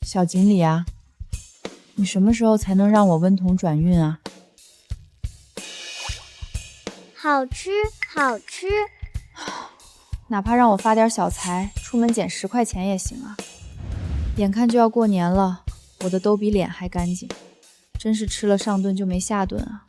小锦鲤啊，你什么时候才能让我温彤转运啊？好吃，好吃。哪怕让我发点小财，出门捡10块钱也行啊。眼看就要过年了，我的都比脸还干净，真是吃了上顿就没下顿啊。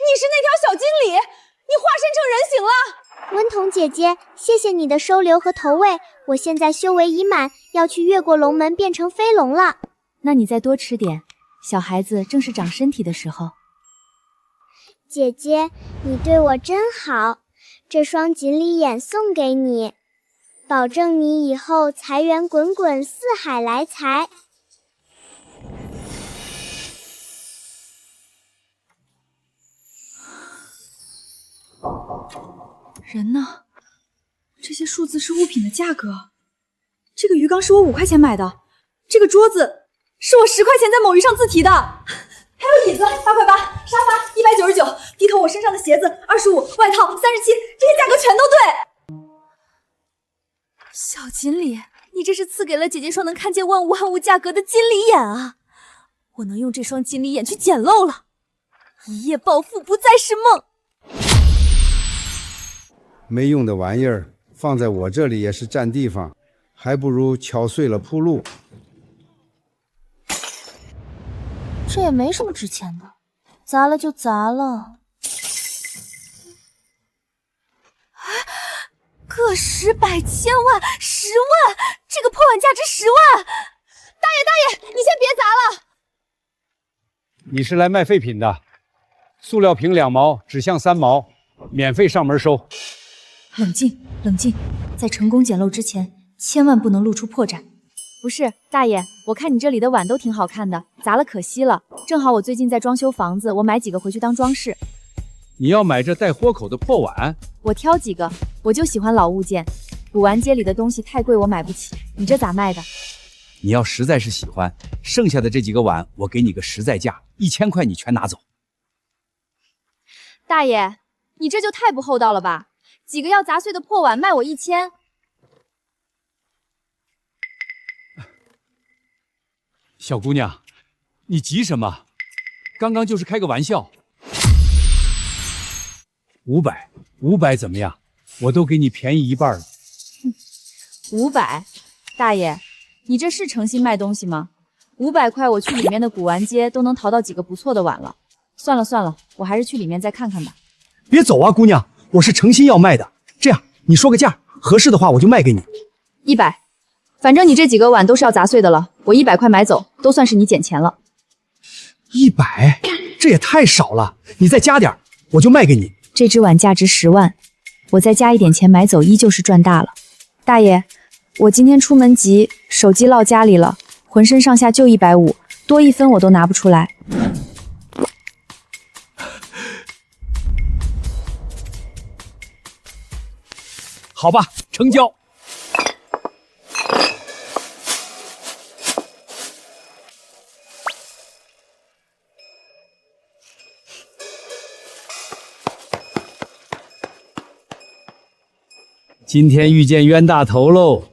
你是那条小锦鲤，你化身成人形了。温彤姐姐，谢谢你的收留和投喂，我现在修为已满，要去越过龙门变成飞龙了。那你再多吃点，小孩子正是长身体的时候。姐姐，你对我真好，这双锦鲤眼送给你，保证你以后财源滚滚，四海来财。人呢？这些数字是物品的价格。这个鱼缸是我5块钱买的，这个桌子是我10块钱在某鱼上自提的，还有椅子8块8，沙发199，低头我身上的鞋子25，外套37，这些价格全都对。小锦鲤，你这是赐给了姐姐双能看见万物万物价格的锦鲤眼啊！我能用这双锦鲤眼去捡漏了，一夜暴富不再是梦。没用的玩意儿放在我这里也是占地方，还不如敲碎了铺路。这也没什么值钱的，砸了就砸了。个10百千万10万，这个破碗价值10万！大爷，你先别砸了。你是来卖废品的，塑料瓶2毛，纸箱3毛，免费上门收。冷静，冷静，在成功捡漏之前，千万不能露出破绽。不是，大爷，我看你这里的碗都挺好看的，砸了可惜了。正好我最近在装修房子，我买几个回去当装饰。你要买这带豁口的破碗？我挑几个，我就喜欢老物件。古玩街里的东西太贵，我买不起。你这咋卖的？你要实在是喜欢，剩下的这几个碗我给你个实在价，1000块你全拿走。大爷，你这就太不厚道了吧！几个要砸碎的破碗卖我1000。小姑娘，你急什么？刚刚就是开个玩笑。500怎么样？我都给你便宜一半了。500，大爷，你这是诚心卖东西吗？500块我去里面的古玩街都能淘到几个不错的碗了。算了，我还是去里面再看看吧。别走啊，姑娘，我是诚心要卖的。这样，你说个价，合适的话我就卖给你。100，反正你这几个碗都是要砸碎的了，我100块买走，都算是你捡钱了。100，这也太少了，你再加点，我就卖给你。这只碗价值10万，我再加一点钱买走，依旧是赚大了。大爷，我今天出门急，手机落家里了，浑身上下就150，多1分我都拿不出来。好吧，成交。今天遇见冤大头喽，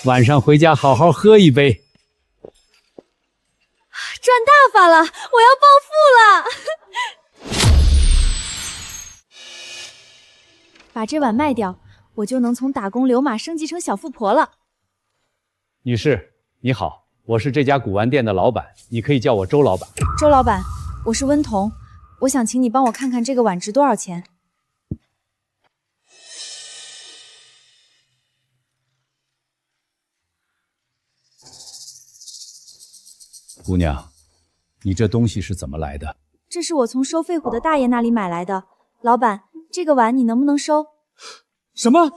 晚上回家好好喝一杯。赚大发了，我要暴富了！把这碗卖掉，我就能从打工流马升级成小富婆了。女士，你好，我是这家古玩店的老板，你可以叫我周老板。周老板，我是温彤，我想请你帮我看看这个碗值多少钱。姑娘，你这东西是怎么来的？这是我从收废虎的大爷那里买来的。老板，这个碗你能不能收？什么？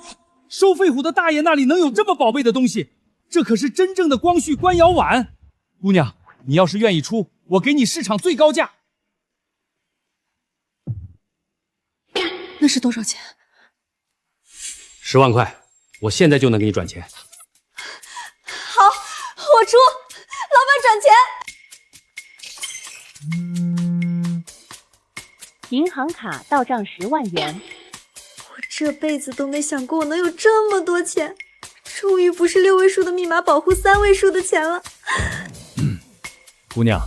收废虎的大爷那里能有这么宝贝的东西？这可是真正的光绪官窑碗。姑娘，你要是愿意出，我给你市场最高价。那是多少钱？10万块，我现在就能给你转钱。好，我出，老板转钱。银行卡到账10万元。我这辈子都没想过我能有这么多钱，终于不是6位数的密码保护3位数的钱了。姑娘，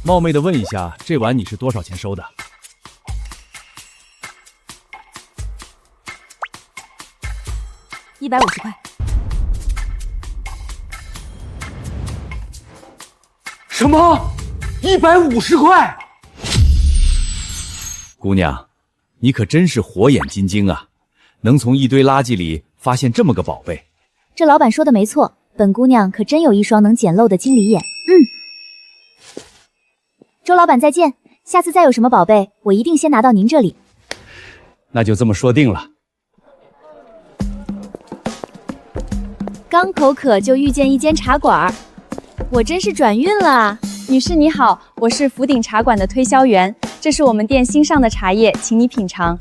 冒昧的问一下，这碗你是多少钱收的？150块。什么？150块？姑娘，你可真是火眼金睛啊，能从一堆垃圾里发现这么个宝贝。这老板说的没错，本姑娘可真有一双能捡漏的经理眼。周老板再见，下次再有什么宝贝，我一定先拿到您这里。那就这么说定了。刚口渴就遇见一间茶馆，我真是转运了。女士你好，我是福鼎茶馆的推销员，这是我们店新上的茶叶，请你品尝。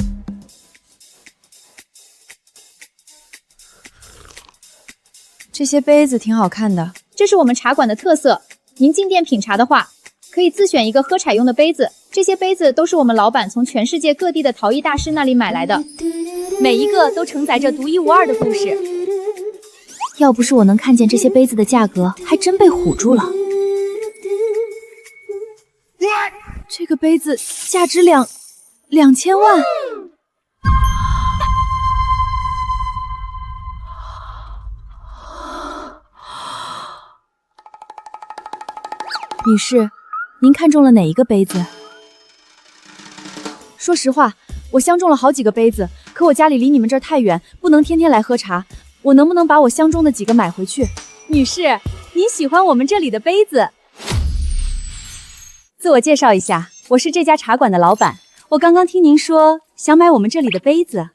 这些杯子挺好看的，这是我们茶馆的特色。您进店品茶的话，可以自选一个喝茶用的杯子，这些杯子都是我们老板从全世界各地的陶艺大师那里买来的，每一个都承载着独一无二的故事。要不是我能看见这些杯子的价格，还真被唬住了。这个杯子价值2000万。女士，您看中了哪一个杯子？说实话，我相中了好几个杯子，可我家里离你们这儿太远，不能天天来喝茶。我能不能把我相中的几个买回去？女士，您喜欢我们这里的杯子？自我介绍一下，我是这家茶馆的老板。我刚刚听您说想买我们这里的杯子。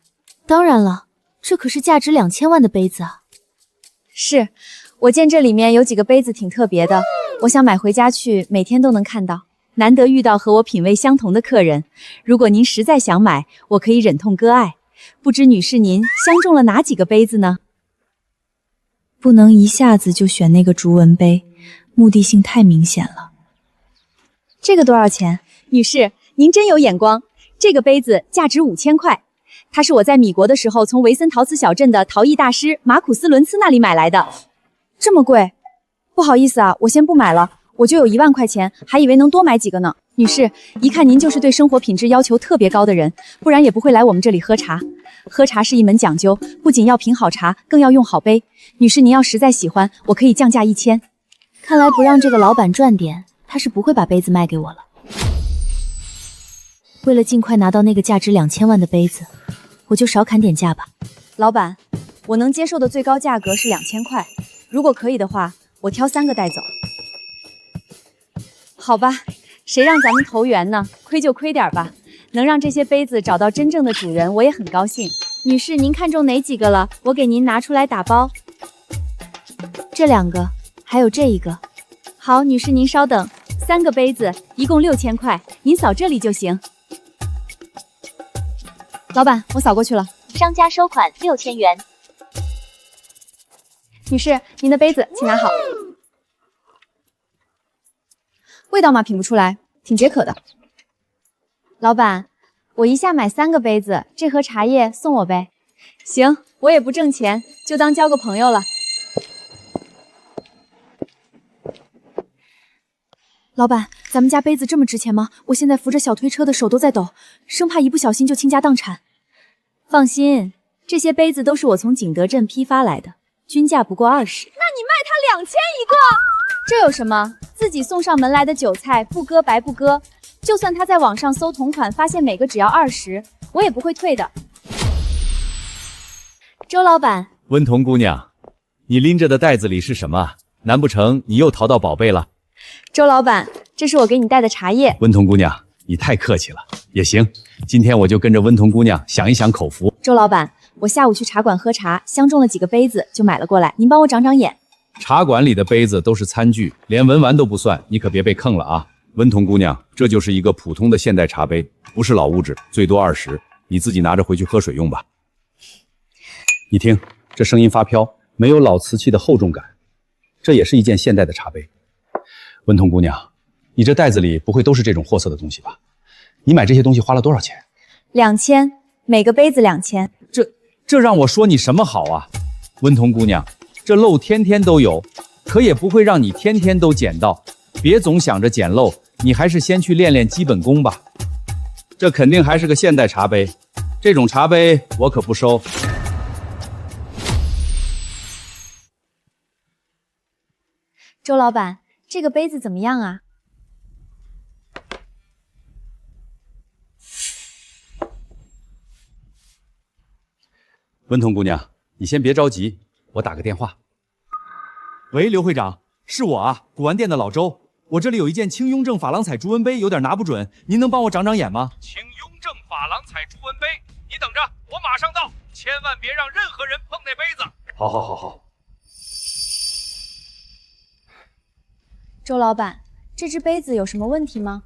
当然了，这可是价值2000万的杯子啊！是，我见这里面有几个杯子挺特别的，我想买回家去，每天都能看到。难得遇到和我品味相同的客人，如果您实在想买，我可以忍痛割爱。不知女士您相中了哪几个杯子呢？不能一下子就选那个竹纹杯，目的性太明显了。这个多少钱？女士，您真有眼光。这个杯子价值5000块，它是我在米国的时候从维森陶瓷小镇的陶艺大师马库斯·伦茨那里买来的。这么贵？不好意思啊，我先不买了，我就有1万块钱，还以为能多买几个呢。女士，一看您就是对生活品质要求特别高的人，不然也不会来我们这里喝茶。喝茶是一门讲究，不仅要品好茶，更要用好杯。女士，您要实在喜欢，我可以降价1000。看来不让这个老板赚点，他是不会把杯子卖给我了。为了尽快拿到那个价值2000万的杯子，我就少砍点价吧。老板，我能接受的最高价格是2000块，如果可以的话，我挑3个带走。好吧，谁让咱们投缘呢？亏就亏点吧，能让这些杯子找到真正的主人，我也很高兴。女士，您看中哪几个了？我给您拿出来打包。这2个，还有这一个。好，女士您稍等，3个杯子一共6000块，您扫这里就行。老板，我扫过去了。商家收款6000元。女士，您的杯子请拿好。味道嘛，品不出来，挺解渴的。老板，我一下买3个杯子，这盒茶叶送我呗。行，我也不挣钱，就当交个朋友了。老板，咱们家杯子这么值钱吗？我现在扶着小推车的手都在抖，生怕一不小心就倾家荡产。放心，这些杯子都是我从景德镇批发来的，均价不过20。那你卖他2000一个？这有什么？自己送上门来的韭菜，不割白不割。就算他在网上搜同款，发现每个只要20，我也不会退的。周老板，温童姑娘，你拎着的袋子里是什么？难不成你又淘到宝贝了？周老板，这是我给你带的茶叶。温童姑娘，你太客气了。也行，今天我就跟着温童姑娘享一享口福。周老板，我下午去茶馆喝茶，相中了几个杯子，就买了过来，您帮我长长眼。茶馆里的杯子都是餐具，连文玩都不算，你可别被坑了啊！温童姑娘，这就是一个普通的现代茶杯，不是老物质，最多20，你自己拿着回去喝水用吧。你听，这声音发飘，没有老瓷器的厚重感，这也是一件现代的茶杯。温童姑娘，你这袋子里不会都是这种货色的东西吧？你买这些东西花了多少钱2000，每个杯子2000。这让我说你什么好啊？温童姑娘，这漏天天都有，可也不会让你天天都捡到。别总想着捡漏，你还是先去练练基本功吧。这肯定还是个现代茶杯，这种茶杯我可不收。周老板，这个杯子怎么样啊？温童姑娘，你先别着急，我打个电话。喂，刘会长，是我啊，古玩店的老周。我这里有一件青雍正珐琅彩朱纹杯，有点拿不准，您能帮我长长眼吗？青雍正珐琅彩朱纹杯，你等着，我马上到，千万别让任何人碰那杯子。好。周老板，这只杯子有什么问题吗？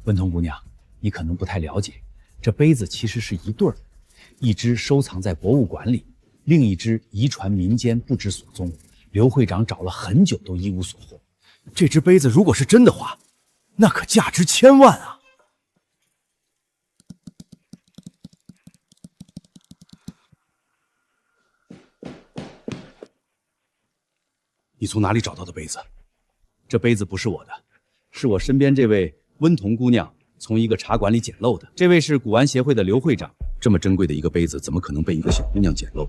温童姑娘，你可能不太了解，这杯子其实是一对儿，一只收藏在博物馆里，另一只遗传民间不知所踪。刘会长找了很久都一无所获。这只杯子如果是真的话，那可价值千万啊！你从哪里找到的杯子？这杯子不是我的，是我身边这位温童姑娘从一个茶馆里捡漏的。这位是古玩协会的刘会长。这么珍贵的一个杯子，怎么可能被一个小姑娘捡漏？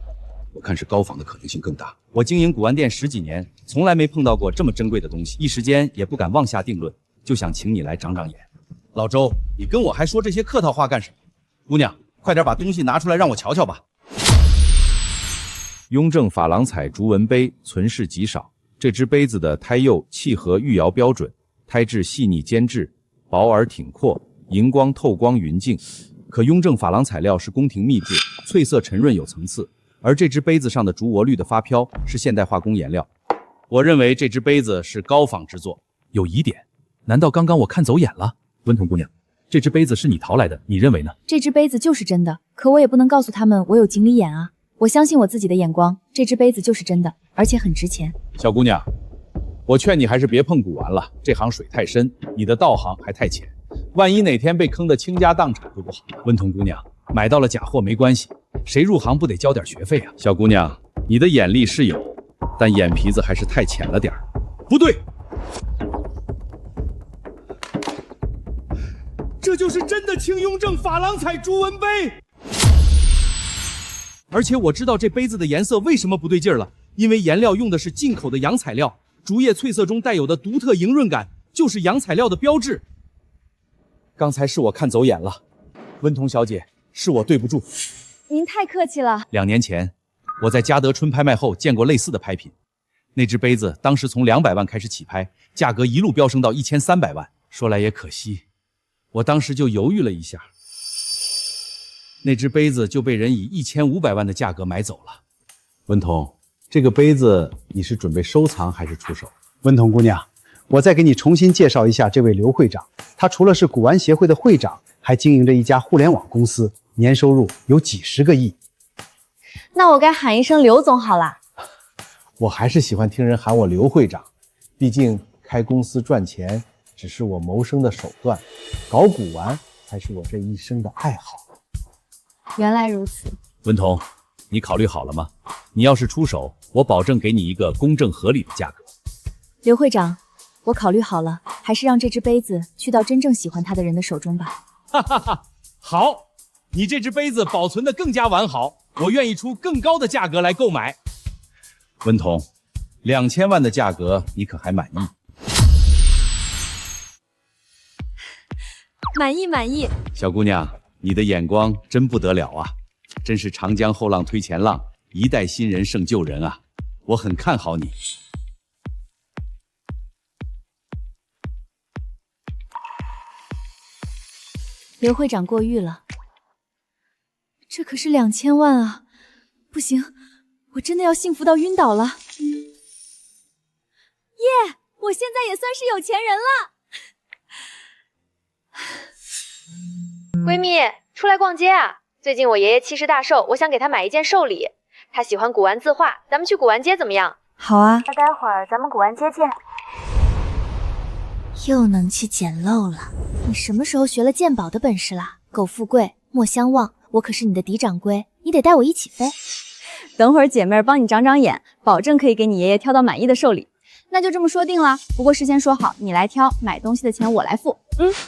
我看是高仿的可能性更大。我经营古玩店10几年，从来没碰到过这么珍贵的东西，一时间也不敢妄下定论，就想请你来长长眼。老周，你跟我还说这些客套话干什么？姑娘，快点把东西拿出来让我瞧瞧吧。雍正珐琅彩竹纹杯存世极少，这只杯子的胎釉契合御窑标准，胎质细腻坚质，薄而挺阔，荧光透光匀净。可雍正珐琅材料是宫廷秘制，翠色沉润有层次。而这只杯子上的竹鹅绿的发飘是现代化工颜料，我认为这只杯子是高仿之作。有疑点？难道刚刚我看走眼了？温童姑娘，这只杯子是你淘来的，你认为呢？这只杯子就是真的，可我也不能告诉他们我有锦鲤眼啊！我相信我自己的眼光，这只杯子就是真的，而且很值钱。小姑娘，我劝你还是别碰古玩了，这行水太深，你的道行还太浅，万一哪天被坑得倾家荡产就不好。温童姑娘，买到了假货没关系，谁入行不得交点学费啊？小姑娘，你的眼力是有，但眼皮子还是太浅了点儿。不对，这就是真的清雍正珐琅彩竹纹杯。而且我知道这杯子的颜色为什么不对劲儿了，因为颜料用的是进口的洋彩料，竹叶翠色中带有的独特莹润感就是洋彩料的标志。刚才是我看走眼了，温童小姐，是我对不住。您太客气了。2年前，我在嘉德春拍卖后见过类似的拍品，那只杯子当时从200万开始起拍，价格一路飙升到1300万。说来也可惜，我当时就犹豫了一下，那只杯子就被人以1500万的价格买走了。温童，这个杯子你是准备收藏还是出手？温童姑娘，我再给你重新介绍一下这位刘会长，他除了是古玩协会的会长，还经营着一家互联网公司，年收入有几10个亿。那我该喊一声刘总好啦。我还是喜欢听人喊我刘会长，毕竟开公司赚钱只是我谋生的手段，搞古玩才是我这一生的爱好。原来如此。温童，你考虑好了吗？你要是出手，我保证给你一个公正合理的价格。刘会长，我考虑好了，还是让这只杯子去到真正喜欢它的人的手中吧。哈哈哈，好，你这只杯子保存得更加完好，我愿意出更高的价格来购买。温童，2000万的价格你可还满意？满意。小姑娘，你的眼光真不得了啊，真是长江后浪推前浪，一代新人胜旧人啊，我很看好你。刘会长过誉了，这可是2000万啊！不行，我真的要幸福到晕倒了。耶！我现在也算是有钱人了。闺蜜，出来逛街啊！最近我爷爷70大寿，我想给他买一件寿礼。他喜欢古玩字画，咱们去古玩街怎么样？好啊。那待会儿咱们古玩街见。又能去捡漏了。你什么时候学了鉴宝的本事啦？苟富贵，莫相忘，我可是你的嫡长龟，你得带我一起飞。等会儿姐妹儿帮你长长眼，保证可以给你爷爷挑到满意的寿礼。那就这么说定了。不过事先说好，你来挑，买东西的钱我来付。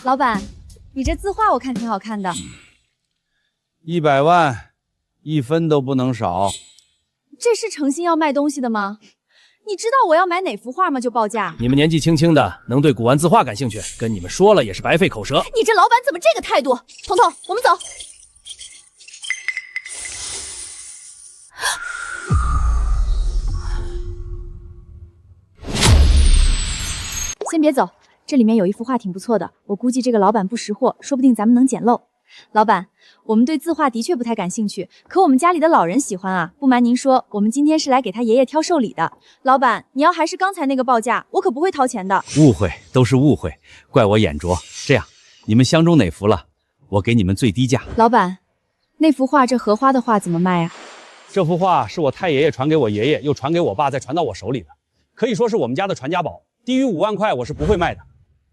老板，你这字画我看挺好看的。100万，1分都不能少。这是诚心要卖东西的吗？你知道我要买哪幅画吗？就报价。你们年纪轻轻的，能对古玩字画感兴趣，跟你们说了也是白费口舌。你这老板怎么这个态度？彤彤，我们走。先别走，这里面有一幅画挺不错的，我估计这个老板不识货，说不定咱们能捡漏。老板，我们对字画的确不太感兴趣，可我们家里的老人喜欢啊。不瞒您说，我们今天是来给他爷爷挑寿礼的。老板，你要还是刚才那个报价，我可不会掏钱的。误会都是误会，怪我眼拙。这样，你们相中哪幅了？我给你们最低价。老板，那幅画这荷花的画怎么卖啊？这幅画是我太爷爷传给我爷爷，又传给我爸，再传到我手里的，可以说是我们家的传家宝。低于5万块我是不会卖的。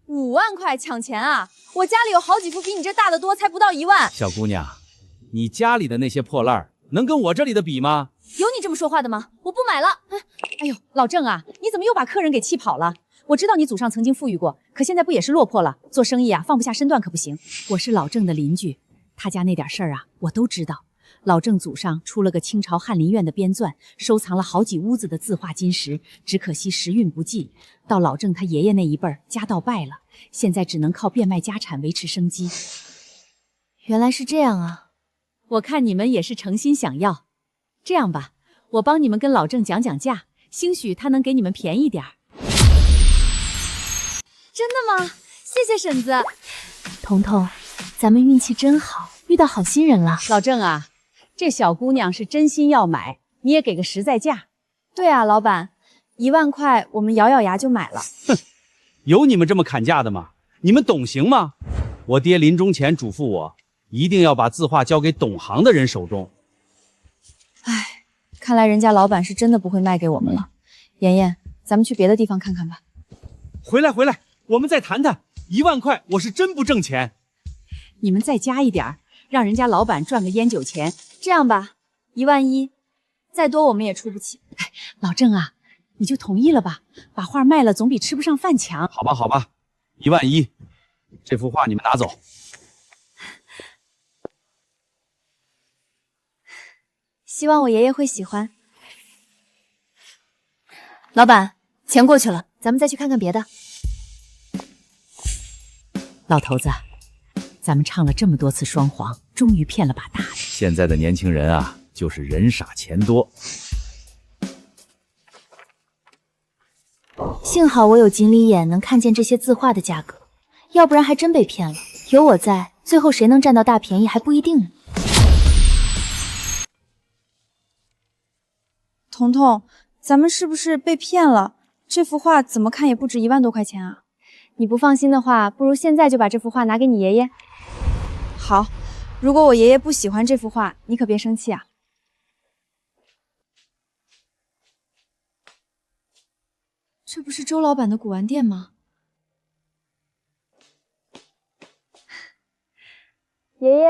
5万块抢钱啊！我家里有好几幅比你这大得多，才不到1万。小姑娘，你家里的那些破烂儿能跟我这里的比吗？有你这么说话的吗？我不买了。哎呦，老郑啊，你怎么又把客人给气跑了？我知道你祖上曾经富裕过，可现在不也是落魄了？做生意啊，放不下身段可不行。我是老郑的邻居，他家那点事儿啊，我都知道。老郑祖上出了个清朝翰林院的编纂，收藏了好几屋子的字画金石，只可惜时运不济，到老郑他爷爷那一辈儿，家道败了，现在只能靠变卖家产维持生机。原来是这样啊！我看你们也是诚心想要。这样吧，我帮你们跟老郑讲讲价，兴许他能给你们便宜点儿。真的吗？谢谢婶子。彤彤，咱们运气真好，遇到好心人了。老郑啊，这小姑娘是真心要买，你也给个实在价。对啊，老板，1万块我们咬咬牙就买了。哼，有你们这么砍价的吗？你们懂行吗？我爹临终前嘱咐我，一定要把字画交给懂行的人手中。唉，看来人家老板是真的不会卖给我们了。妍妍，咱们去别的地方看看吧。回来，我们再谈谈。1万块我是真不挣钱。你们再加一点，让人家老板赚个烟酒钱。这样吧，11000，再多我们也出不起。哎，老郑啊，你就同意了吧，把画卖了总比吃不上饭强。好吧，11000，这幅画你们拿走。希望我爷爷会喜欢。老板，钱过去了，咱们再去看看别的。老头子，咱们唱了这么多次双簧，终于骗了把大的。现在的年轻人啊，就是人傻钱多。幸好我有锦鲤眼，能看见这些字画的价格，要不然还真被骗了。有我在，最后谁能占到大便宜还不一定呢。彤彤，咱们是不是被骗了？这幅画怎么看也不止1万多块钱啊！你不放心的话，不如现在就把这幅画拿给你爷爷。好，如果我爷爷不喜欢这幅画，你可别生气啊。这不是周老板的古玩店吗？爷爷，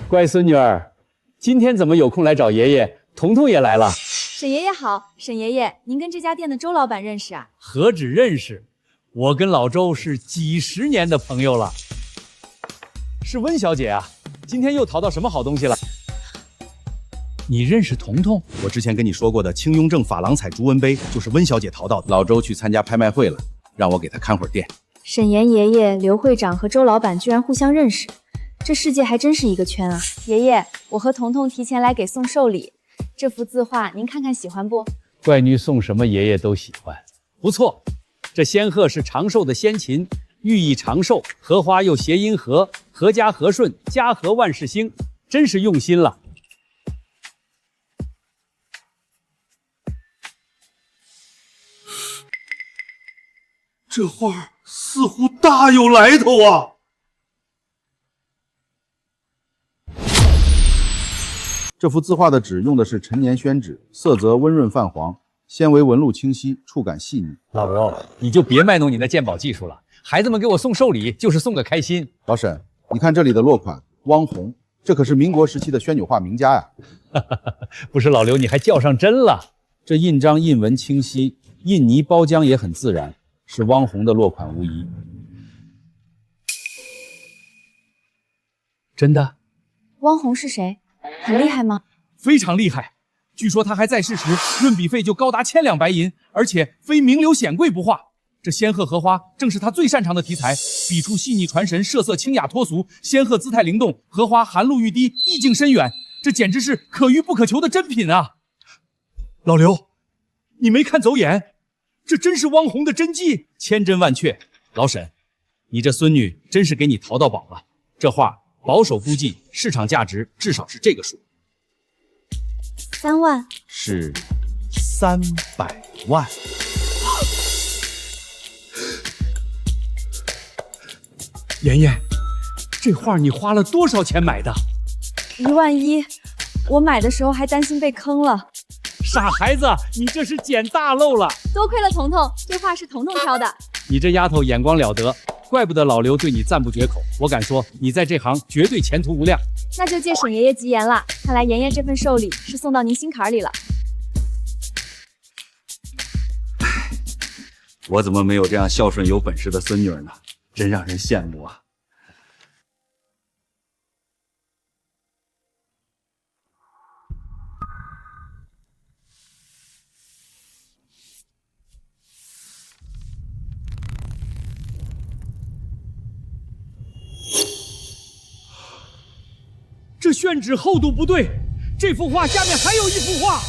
乖孙女儿，今天怎么有空来找爷爷？彤彤也来了。沈爷爷好，沈爷爷，您跟这家店的周老板认识啊？何止认识，我跟老周是几10年的朋友了。是温小姐啊，今天又淘到什么好东西了？你认识彤彤？我之前跟你说过的清雍正珐琅彩朱温杯，就是温小姐淘到的。老周去参加拍卖会了，让我给他看会儿店。沈岩爷爷、刘会长和周老板居然互相认识，这世界还真是一个圈啊！爷爷，我和彤彤提前来给送寿礼，这幅字画您看看喜欢不？乖女送什么爷爷都喜欢，不错。这仙鹤是长寿的仙禽，寓意长寿；荷花又谐音和，阖家和顺，家和万事兴，真是用心了。这画似乎大有来头啊！这幅字画的纸用的是陈年宣纸，色泽温润泛黄，纤维纹路清晰，触感细腻。老周，你就别卖弄你的鉴宝技术了，孩子们给我送寿礼就是送个开心。老沈，你看这里的落款汪红，这可是民国时期的宣纸画名家呀。不是老刘，你还较上真了。这印章印纹清晰，印泥包浆也很自然，是汪红的落款无疑。真的？汪红是谁？很厉害吗？非常厉害。据说他还在世时，润笔费就高达1000两白银，而且非名流显贵不画。这仙鹤荷花正是他最擅长的题材，笔触细腻传神，色色清雅脱俗，仙鹤姿态灵动，荷花含露欲滴，意境深远，这简直是可遇不可求的珍品啊！老刘，你没看走眼？这真是汪红的真迹，千真万确。老沈，你这孙女真是给你淘到宝了。这画保守估计市场价值至少是这个数。3万？是300万。妍妍，这画你花了多少钱买的？1万1，我买的时候还担心被坑了。傻孩子，你这是捡大漏了。多亏了彤彤，这画是彤彤挑的。你这丫头眼光了得，怪不得老刘对你赞不绝口。我敢说，你在这行绝对前途无量。那就借沈爷爷吉言了。看来妍妍这份寿礼是送到您心坎里了。我怎么没有这样孝顺有本事的孙女呢？真让人羡慕啊！这宣纸厚度不对，这幅画下面还有一幅画。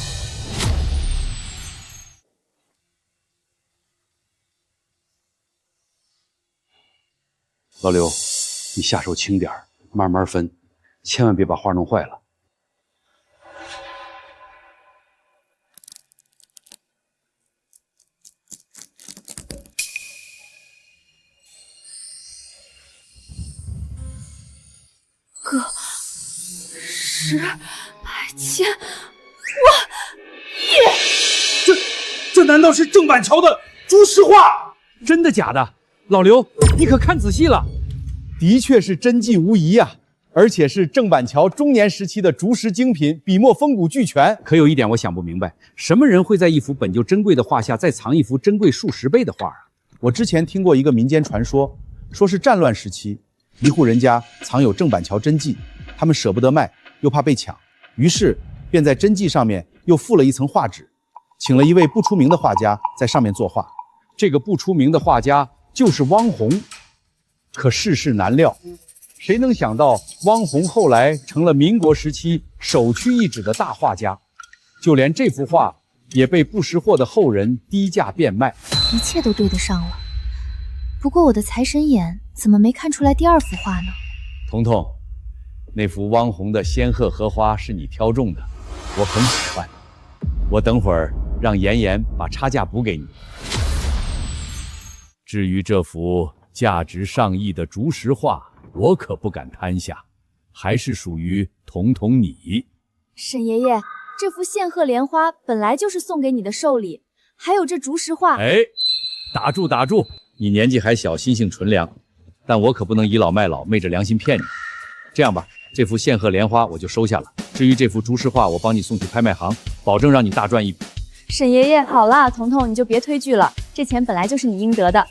老刘，你下手轻点儿，慢慢分，千万别把画弄坏了。个10、100、千、万亿！这难道是郑板桥的竹石画？真的假的？老刘，你可看仔细了。的确是真迹无疑啊，而且是郑板桥中年时期的竹石精品，笔墨风骨俱全。可有一点我想不明白，什么人会在一幅本就珍贵的画下再藏一幅珍贵数十倍的画啊？我之前听过一个民间传说，说是战乱时期，一户人家藏有郑板桥真迹，他们舍不得卖，又怕被抢，于是便在真迹上面又附了一层画纸，请了一位不出名的画家在上面作画。这个不出名的画家就是汪红。可世事难料，谁能想到汪红后来成了民国时期首屈一指的大画家，就连这幅画也被不识货的后人低价变卖。一切都对得上了，不过我的财神眼怎么没看出来第2幅画呢？彤彤，那幅汪红的仙鹤荷花是你挑中的，我很喜欢。我等会儿让妍妍把差价补给你。至于这幅价值上亿的竹石画，我可不敢贪下，还是属于彤彤你。沈爷爷，这幅仙鹤莲花本来就是送给你的寿礼，还有这竹石画。哎，打住打住，你年纪还小，心性纯良，但我可不能倚老卖老，昧着良心骗你。这样吧，这幅仙鹤莲花我就收下了，至于这幅竹石画，我帮你送去拍卖行，保证让你大赚一笔。沈爷爷，好了，彤彤你就别推拒了，这钱本来就是你应得的。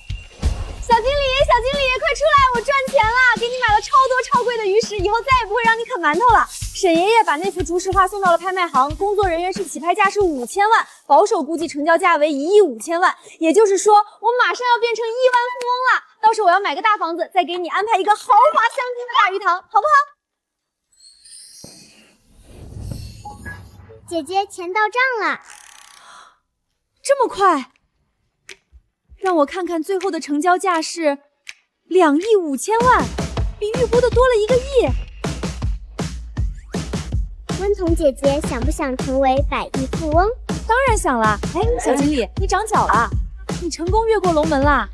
小经理，小经理，快出来！我赚钱了，给你买了超多超贵的鱼食，以后再也不会让你啃馒头了。沈爷爷把那幅竹石画送到了拍卖行，工作人员是起拍价是5000万，保守估计成交价为1亿5000万，也就是说，我马上要变成亿万富翁了。到时候我要买个大房子，再给你安排一个豪华香精的大鱼塘，好不好？姐姐，钱到账了。这么快？让我看看最后的成交价是2亿5000万，比预估的多了1个亿。温彤姐姐想不想成为100亿富翁？当然想了。哎，小经理，你长脚了，你成功越过龙门啦，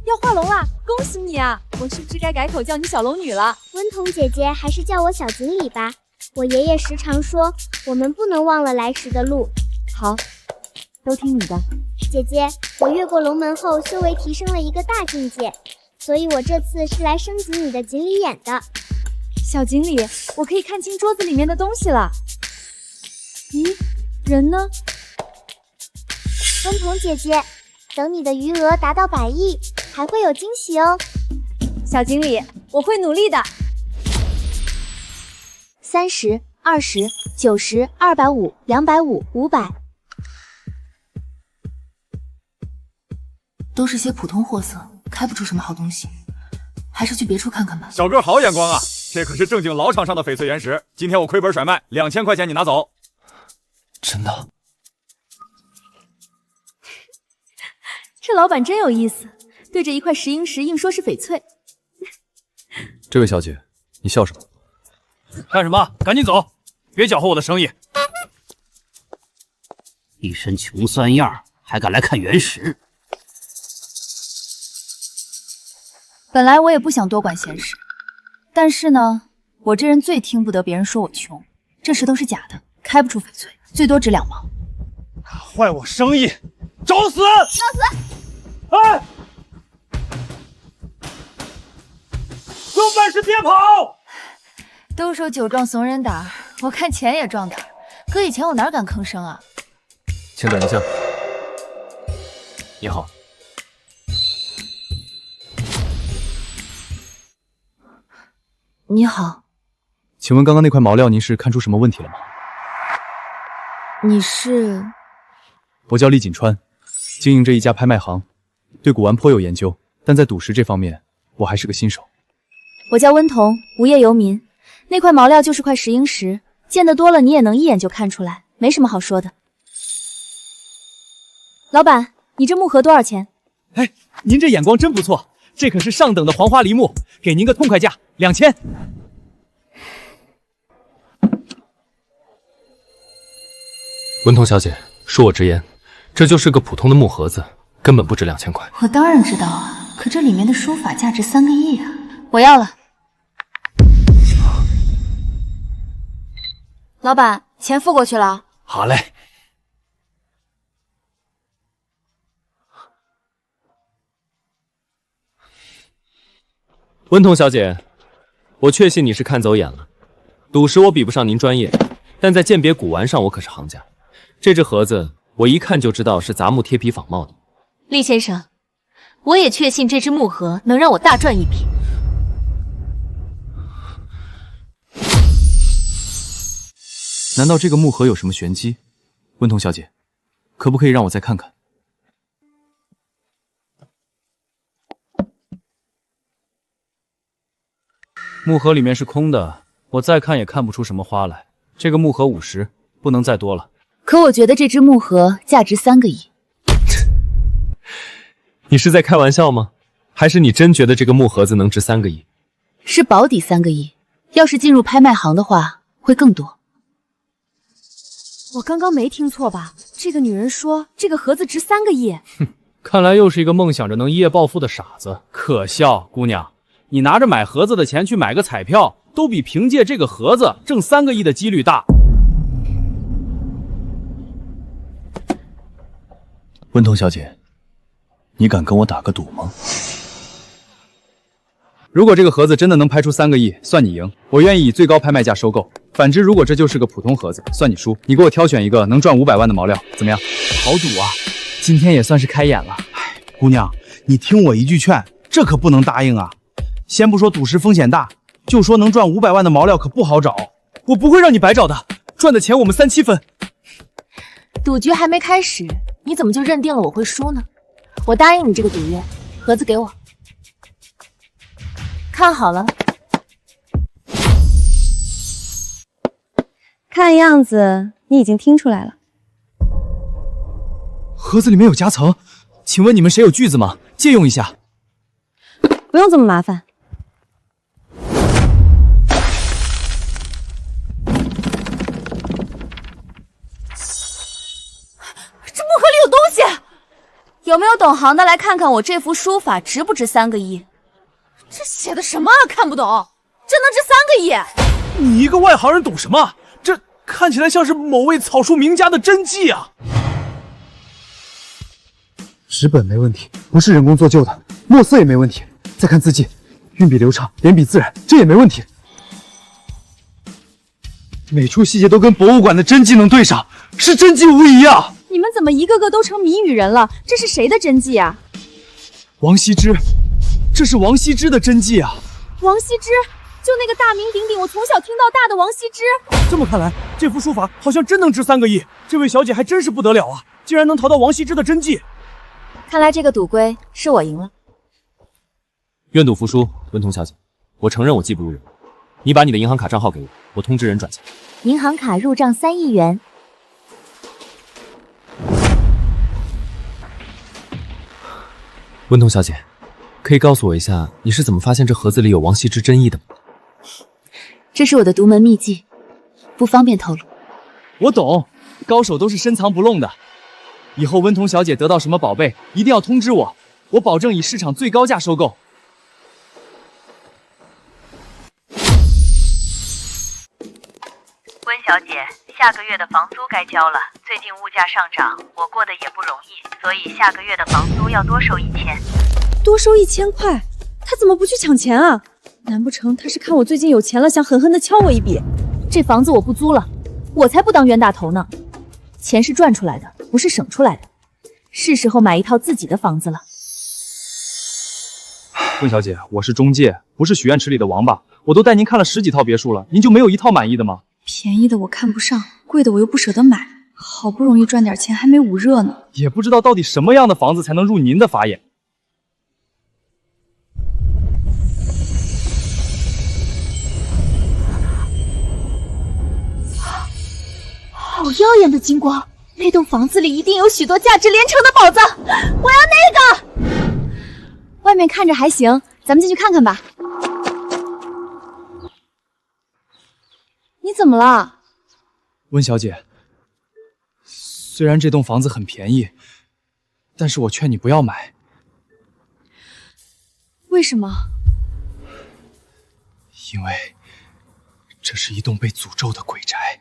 要画龙啦，恭喜你啊！我是不是该改口叫你小龙女了？温彤姐姐还是叫我小经理吧。我爷爷时常说，我们不能忘了来时的路。好，都听你的。姐姐，我越过龙门后，修为提升了一个大境界。所以我这次是来升级你的锦鲤眼的。小锦鲤，我可以看清桌子里面的东西了。咦，人呢？温彤姐姐，等你的余额达到100亿，还会有惊喜哦。小锦鲤，我会努力的。30、20、90、250、250、500，都是些普通货色，开不出什么好东西，还是去别处看看吧。小哥好眼光啊，这可是正经老厂商的翡翠原石，今天我亏本甩卖，2000块钱你拿走。真的？这老板真有意思，对着一块石英石硬说是翡翠。这位小姐，你笑什么？干什么？赶紧走，别搅和我的生意。一身穷酸样，还敢来看原石？本来我也不想多管闲事，但是呢，我这人最听不得别人说我穷。这石头是假的，开不出翡翠，最多值2毛。坏我生意，找死！找死！哎，有本事别跑！都说酒壮怂人胆，我看钱也壮胆。可以前我哪敢吭声啊？请转一下。你好。你好，请问刚刚那块毛料您是看出什么问题了吗？你是？我叫厉锦川，经营这一家拍卖行，对古玩颇有研究，但在赌石这方面我还是个新手。我叫温彤，无业游民。那块毛料就是块石英石，见得多了你也能一眼就看出来，没什么好说的。老板，你这木盒多少钱？哎，您这眼光真不错，这可是上等的黄花梨木，给您个痛快价，2000。文彤小姐，恕我直言，这就是个普通的木盒子，根本不值2000块。我当然知道啊，可这里面的书法价值3个亿啊！我要了。老板，钱付过去了。好嘞。温彤小姐，我确信你是看走眼了。赌石我比不上您专业，但在鉴别古玩上我可是行家。这只盒子我一看就知道是杂木贴皮仿冒的。厉先生，我也确信这只木盒能让我大赚一笔。难道这个木盒有什么玄机？温彤小姐，可不可以让我再看看？木盒里面是空的，我再看也看不出什么花来。这个木盒50，不能再多了。可我觉得这只木盒价值3个亿。你是在开玩笑吗？还是你真觉得这个木盒子能值3个亿？是保底3个亿，要是进入拍卖行的话，会更多。我刚刚没听错吧？这个女人说这个盒子值3个亿。哼，看来又是一个梦想着能一夜暴富的傻子。可笑，姑娘，你拿着买盒子的钱去买个彩票，都比凭借这个盒子挣3个亿的几率大。温彤小姐，你敢跟我打个赌吗？如果这个盒子真的能拍出3个亿，算你赢，我愿意以最高拍卖价收购。反之，如果这就是个普通盒子，算你输。你给我挑选一个能赚500万的毛料，怎么样？好赌啊！今天也算是开眼了。哎，姑娘，你听我一句劝，这可不能答应啊！先不说赌石风险大，就说能赚500万的毛料可不好找。我不会让你白找的，赚的钱我们3、7分。赌局还没开始，你怎么就认定了我会输呢？我答应你这个赌约，盒子给我。看好了。看样子你已经听出来了。盒子里面有夹层，请问你们谁有锯子吗？借用一下。不用这么麻烦。这木盒里有东西，有没有懂行的来看看我这幅书法值不值3个亿？这写的什么啊？看不懂，这能值3个亿？你一个外行人懂什么？这看起来像是某位草书名家的真迹啊！纸本没问题，不是人工做旧的，墨色也没问题，再看字迹，运笔流畅，连笔自然，这也没问题。每处细节都跟博物馆的真迹能对上，是真迹无疑啊！你们怎么一个个都成谜语人了？这是谁的真迹啊？王羲之，这是王羲之的真迹啊！王羲之，就那个大名鼎鼎，我从小听到大的王羲之。这么看来，这幅书法好像真能值3个亿。这位小姐还真是不得了啊，竟然能淘到王羲之的真迹。看来这个赌龟是我赢了。愿赌服输，文彤小姐，我承认我技不如人。你把你的银行卡账号给我，我通知人转钱。银行卡入账3亿元。文彤小姐，可以告诉我一下，你是怎么发现这盒子里有王羲之真意的吗？这是我的独门秘技，不方便透露。我懂，高手都是深藏不露的。以后温彤小姐得到什么宝贝，一定要通知我，我保证以市场最高价收购。温小姐，下个月的房租该交了。最近物价上涨，我过得也不容易，所以下个月的房租要多收1000。多收1000块？他怎么不去抢钱啊？难不成他是看我最近有钱了，想狠狠地敲我一笔？这房子我不租了，我才不当冤大头呢。钱是赚出来的，不是省出来的。是时候买一套自己的房子了。温小姐，我是中介，不是许愿池里的王八。我都带您看了10几套别墅了，您就没有一套满意的吗？便宜的我看不上，贵的我又不舍得买，好不容易赚点钱，还没捂热呢。也不知道到底什么样的房子才能入您的法眼。好耀眼的金光，那栋房子里一定有许多价值连城的宝藏，我要那个！外面看着还行，咱们进去看看吧。你怎么了？温小姐，虽然这栋房子很便宜，但是我劝你不要买。为什么？因为这是一栋被诅咒的鬼宅。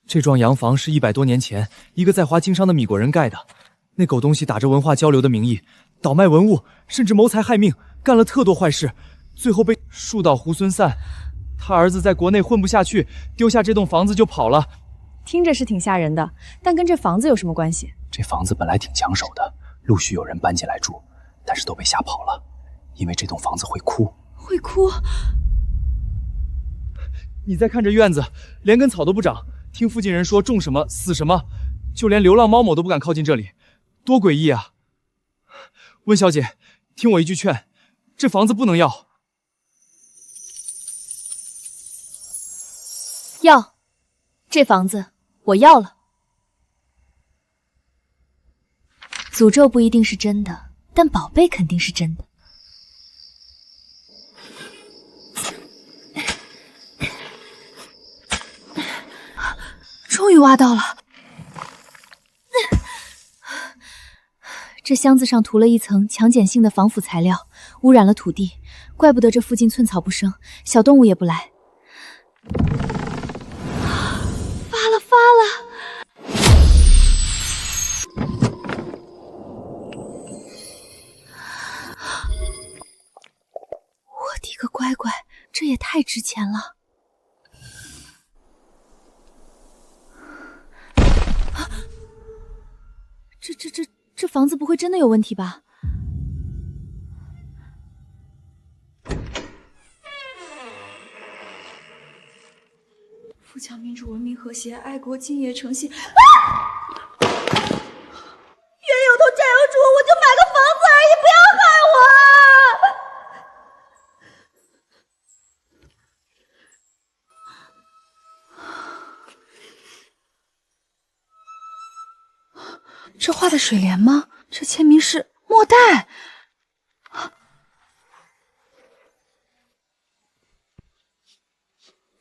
这幢洋房是100多年前一个在华经商的米国人盖的。那狗东西打着文化交流的名义，倒卖文物，甚至谋财害命，干了特多坏事，最后被树倒猢狲散。他儿子在国内混不下去，丢下这栋房子就跑了。听着是挺吓人的，但跟这房子有什么关系？这房子本来挺抢手的，陆续有人搬进来住，但是都被吓跑了，因为这栋房子会哭。会哭？你再看这院子，连根草都不长，听附近人说种什么死什么，就连流浪猫某都不敢靠近这里。多诡异啊！温小姐，听我一句劝，这房子不能要。要，这房子我要了。诅咒不一定是真的，但宝贝肯定是真的。终于挖到了。这箱子上涂了一层强碱性的防腐材料，污染了土地，怪不得这附近寸草不生，小动物也不来。发了！我的个乖乖，这也太值钱了！这房子不会真的有问题吧？富强、民主、文明、和谐、爱国、敬业、诚信。冤有头债有主，我就买个房子而已，不要害我！这画的水莲吗？这签名是莫代。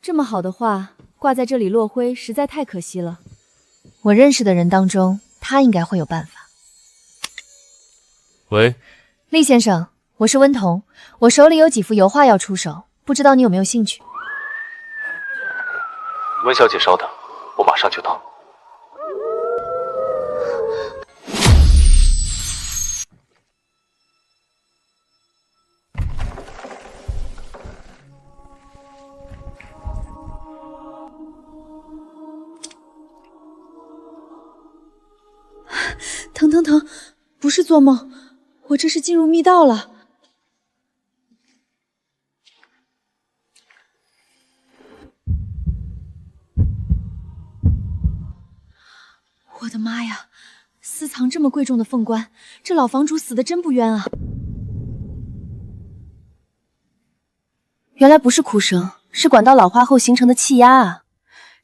这么好的画挂在这里落灰，实在太可惜了。我认识的人当中，他应该会有办法。喂，厉先生，我是温彤，我手里有几幅油画要出手，不知道你有没有兴趣？温小姐稍等，我马上就到。疼，不是做梦，我这是进入密道了。我的妈呀！私藏这么贵重的凤冠，这老房主死的真不冤啊！原来不是哭声，是管道老化后形成的气压啊！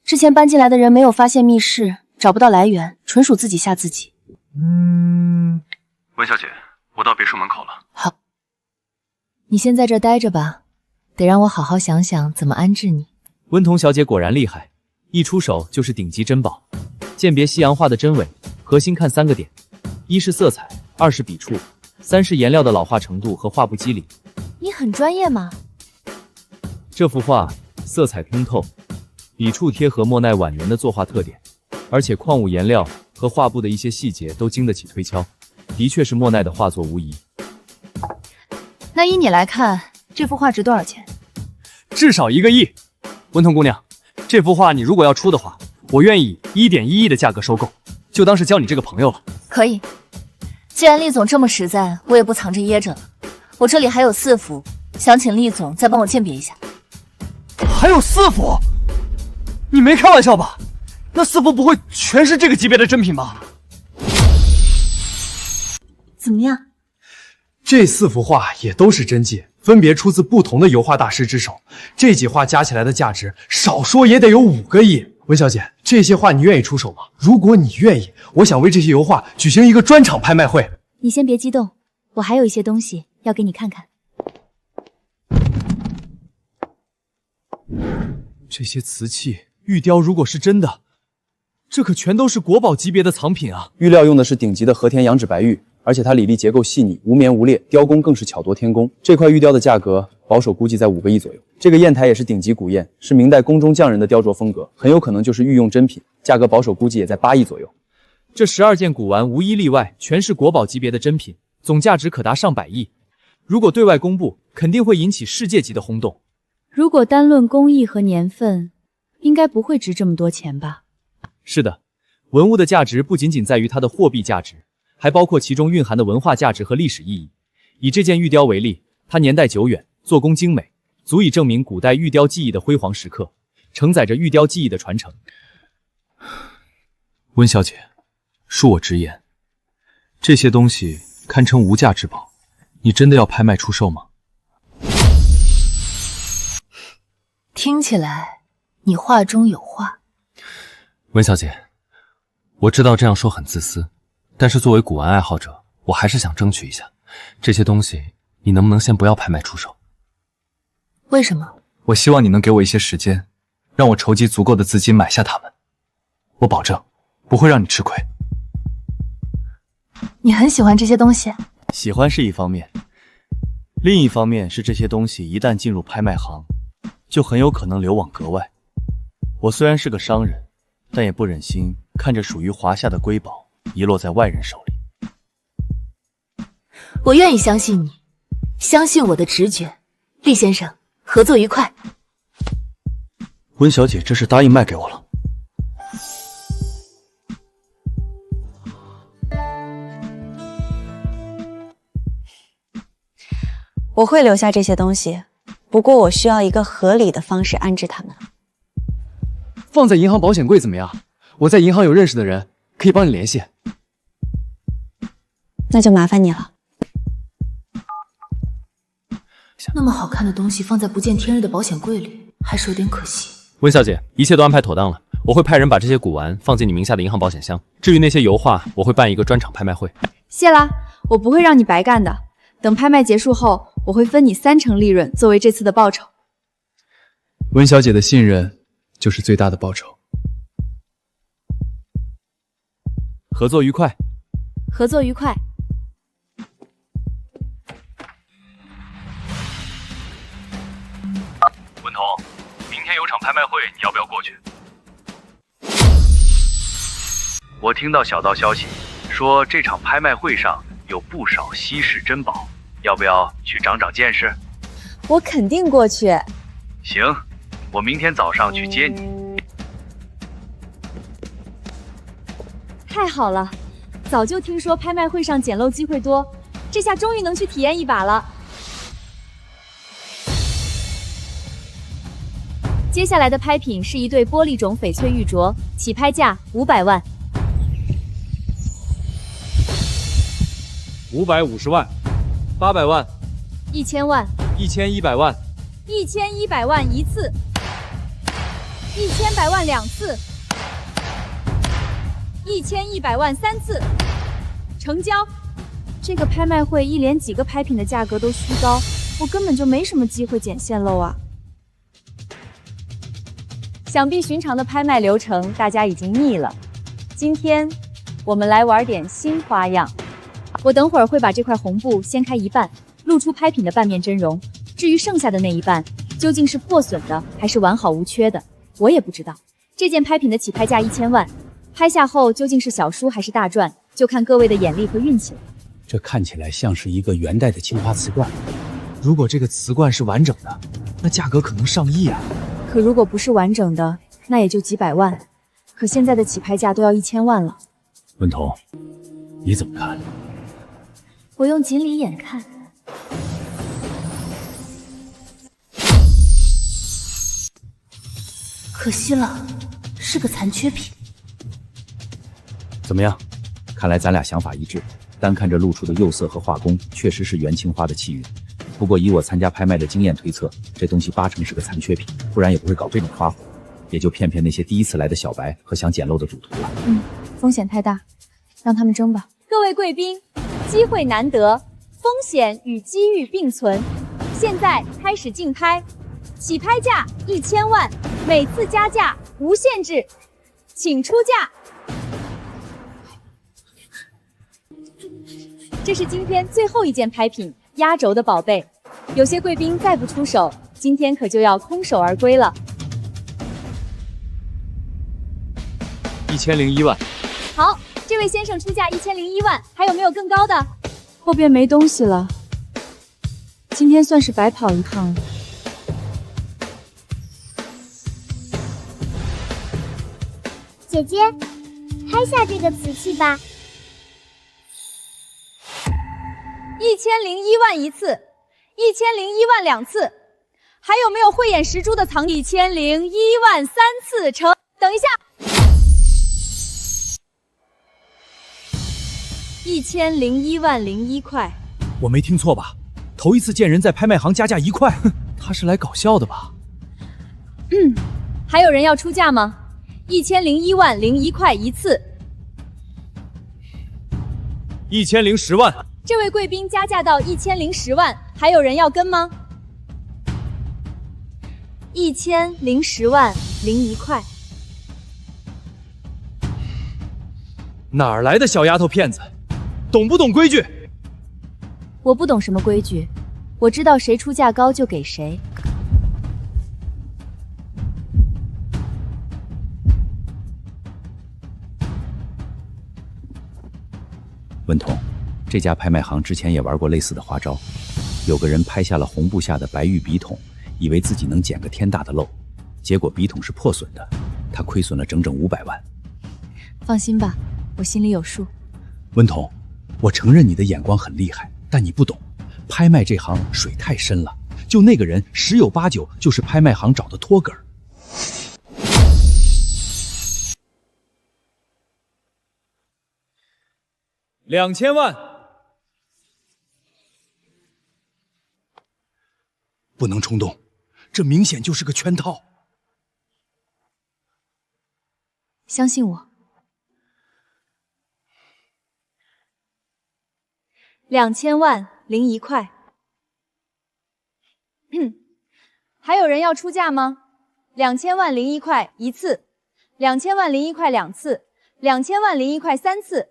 之前搬进来的人没有发现密室，找不到来源，纯属自己吓自己。温小姐，我到别墅门口了。好，你先在这待着吧，得让我好好想想怎么安置你。温彤小姐果然厉害，一出手就是顶级珍宝。鉴别西洋画的真伪，核心看3个点：一是色彩，2是笔触，3是颜料的老化程度和画布肌理。你很专业吗？这幅画色彩通透，笔触贴合莫奈晚年的作画特点，而且矿物颜料和画布的一些细节都经得起推敲，的确是莫奈的画作无疑。那依你来看，这幅画值多少钱？至少1个亿。温彤姑娘，这幅画你如果要出的话，我愿意1.1亿的价格收购，就当是交你这个朋友了。可以，既然厉总这么实在，我也不藏着掖着了。我这里还有4幅，想请厉总再帮我鉴别一下。还有4幅？你没开玩笑吧？那4幅不会全是这个级别的珍品吧？怎么样？这4幅画也都是真迹，分别出自不同的油画大师之手。这几画加起来的价值，少说也得有5个亿。温小姐，这些画你愿意出手吗？如果你愿意，我想为这些油画举行一个专场拍卖会。你先别激动，我还有一些东西要给你看看。这些瓷器、玉雕如果是真的，这可全都是国宝级别的藏品啊！玉料用的是顶级的和田羊脂白玉，而且它里力结构细腻，无棉无裂，雕工更是巧夺天工。这块玉雕的价格保守估计在5个亿左右。这个砚台也是顶级古砚，是明代宫中匠人的雕琢风格，很有可能就是御用珍品，价格保守估计也在8亿左右。这12件古玩无一例外全是国宝级别的珍品，总价值可达上百亿。如果对外公布，肯定会引起世界级的轰动。如果单论工艺和年份，应该不会值这么多钱吧？是的，文物的价值不仅仅在于它的货币价值，还包括其中蕴含的文化价值和历史意义。以这件玉雕为例，它年代久远，做工精美，足以证明古代玉雕技艺的辉煌时刻，承载着玉雕技艺的传承。温小姐，恕我直言，这些东西堪称无价之宝，你真的要拍卖出售吗？听起来你话中有话。温小姐，我知道这样说很自私，但是作为古玩爱好者，我还是想争取一下，这些东西你能不能先不要拍卖出手？为什么？我希望你能给我一些时间，让我筹集足够的资金买下它们，我保证不会让你吃亏。你很喜欢这些东西？喜欢是一方面，另一方面是这些东西一旦进入拍卖行，就很有可能流往阁外。我虽然是个商人，但也不忍心看着属于华夏的瑰宝遗落在外人手里。我愿意相信你，相信我的直觉。厉先生，合作愉快。温小姐这是答应卖给我了。我会留下这些东西，不过我需要一个合理的方式安置它们。放在银行保险柜怎么样？我在银行有认识的人，可以帮你联系。那就麻烦你了。那么好看的东西放在不见天日的保险柜里，还是有点可惜。温小姐，一切都安排妥当了，我会派人把这些古玩放进你名下的银行保险箱。至于那些油画，我会办一个专场拍卖会。谢啦，我不会让你白干的。等拍卖结束后，我会分你30%利润作为这次的报酬。温小姐的信任就是最大的报酬。合作愉快。合作愉快。文彤，明天有场拍卖会，你要不要过去？我听到小道消息，说这场拍卖会上有不少稀世珍宝，要不要去长长见识？我肯定过去。行，我明天早上去接你。太好了，早就听说拍卖会上捡漏机会多，这下终于能去体验一把了。接下来的拍品是一对玻璃种翡翠玉镯，起拍价500万。550万，800万，1000万，1100万，1100万一次，1100万两次，1100万3次，成交。这个拍卖会一连几个拍品的价格都虚高，我根本就没什么机会捡现漏啊。想必寻常的拍卖流程大家已经腻了，今天我们来玩点新花样。我等会儿会把这块红布掀开一半，露出拍品的半面真容。至于剩下的那一半，究竟是破损的还是完好无缺的，我也不知道。这件拍品的起拍价1000万，拍下后究竟是小输还是大赚，就看各位的眼力和运气了。这看起来像是一个元代的青花瓷罐。如果这个瓷罐是完整的，那价格可能上亿啊。可如果不是完整的，那也就几百万。可现在的起拍价都要1000万了。文彤，你怎么看？我用锦鲤眼看。可惜了，是个残缺品。怎么样？看来咱俩想法一致。单看这露出的釉色和画工，确实是元青花的气韵。不过以我参加拍卖的经验推测，这东西80%是个残缺品，不然也不会搞这种花活。也就骗那些第一次来的小白和想捡漏的主图了。风险太大，让他们争吧。各位贵宾，机会难得，风险与机遇并存。现在开始竞拍，起拍价1000万，每次加价无限制，请出价。这是今天最后一件拍品，压轴的宝贝。有些贵宾再不出手，今天可就要空手而归了。1001万。好，这位先生出价1001万，还有没有更高的？后边没东西了，今天算是白跑一趟了。姐姐，拍下这个瓷器吧。1001万一次，1001万两次，还有没有慧眼识珠的藏1001万3次成？等一下，1001万01块。我没听错吧？头一次见人在拍卖行加价1块，他是来搞笑的吧？还有人要出价吗？1001万01块一次。1010万。这位贵宾加价到1010万，还有人要跟吗？1010万01块。哪儿来的小丫头片子？懂不懂规矩？我不懂什么规矩，我知道谁出价高就给谁。文彤，这家拍卖行之前也玩过类似的花招，有个人拍下了红布下的白玉笔筒，以为自己能捡个天大的漏，结果笔筒是破损的，他亏损了整整500万。放心吧，我心里有数。文彤，我承认你的眼光很厉害，但你不懂，拍卖这行水太深了，就那个人10有8九就是拍卖行找的脱梗儿。2000万。不能冲动，这明显就是个圈套。相信我。2000万01块。还有人要出价吗？2000万01块一次，2000万01块两次，2000万01块3次，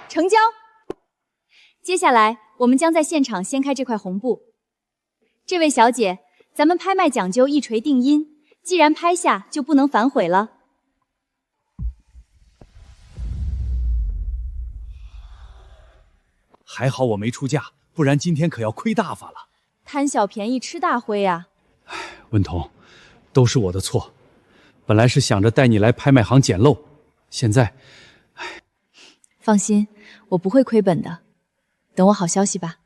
成交。接下来，我们将在现场掀开这块红布。这位小姐，咱们拍卖讲究一锤定音，既然拍下就不能反悔了。还好我没出价，不然今天可要亏大发了。贪小便宜吃大亏啊！文彤，都是我的错。本来是想着带你来拍卖行捡漏，现在，放心，我不会亏本的。等我好消息吧。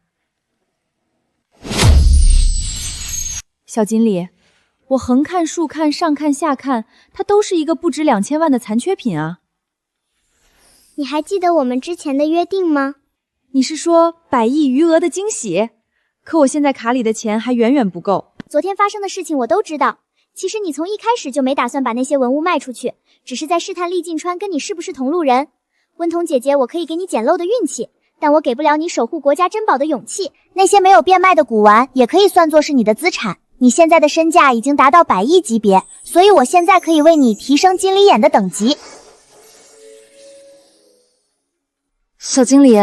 小锦鲤，我横看竖看上看下看，它都是一个不值2000万的残缺品啊！你还记得我们之前的约定吗？你是说100亿余额的惊喜？可我现在卡里的钱还远远不够。昨天发生的事情我都知道。其实你从一开始就没打算把那些文物卖出去，只是在试探厉晋川跟你是不是同路人。温彤姐姐，我可以给你捡漏的运气，但我给不了你守护国家珍宝的勇气。那些没有变卖的古玩也可以算作是你的资产。你现在的身价已经达到100亿级别，所以我现在可以为你提升金离眼的等级。小经理，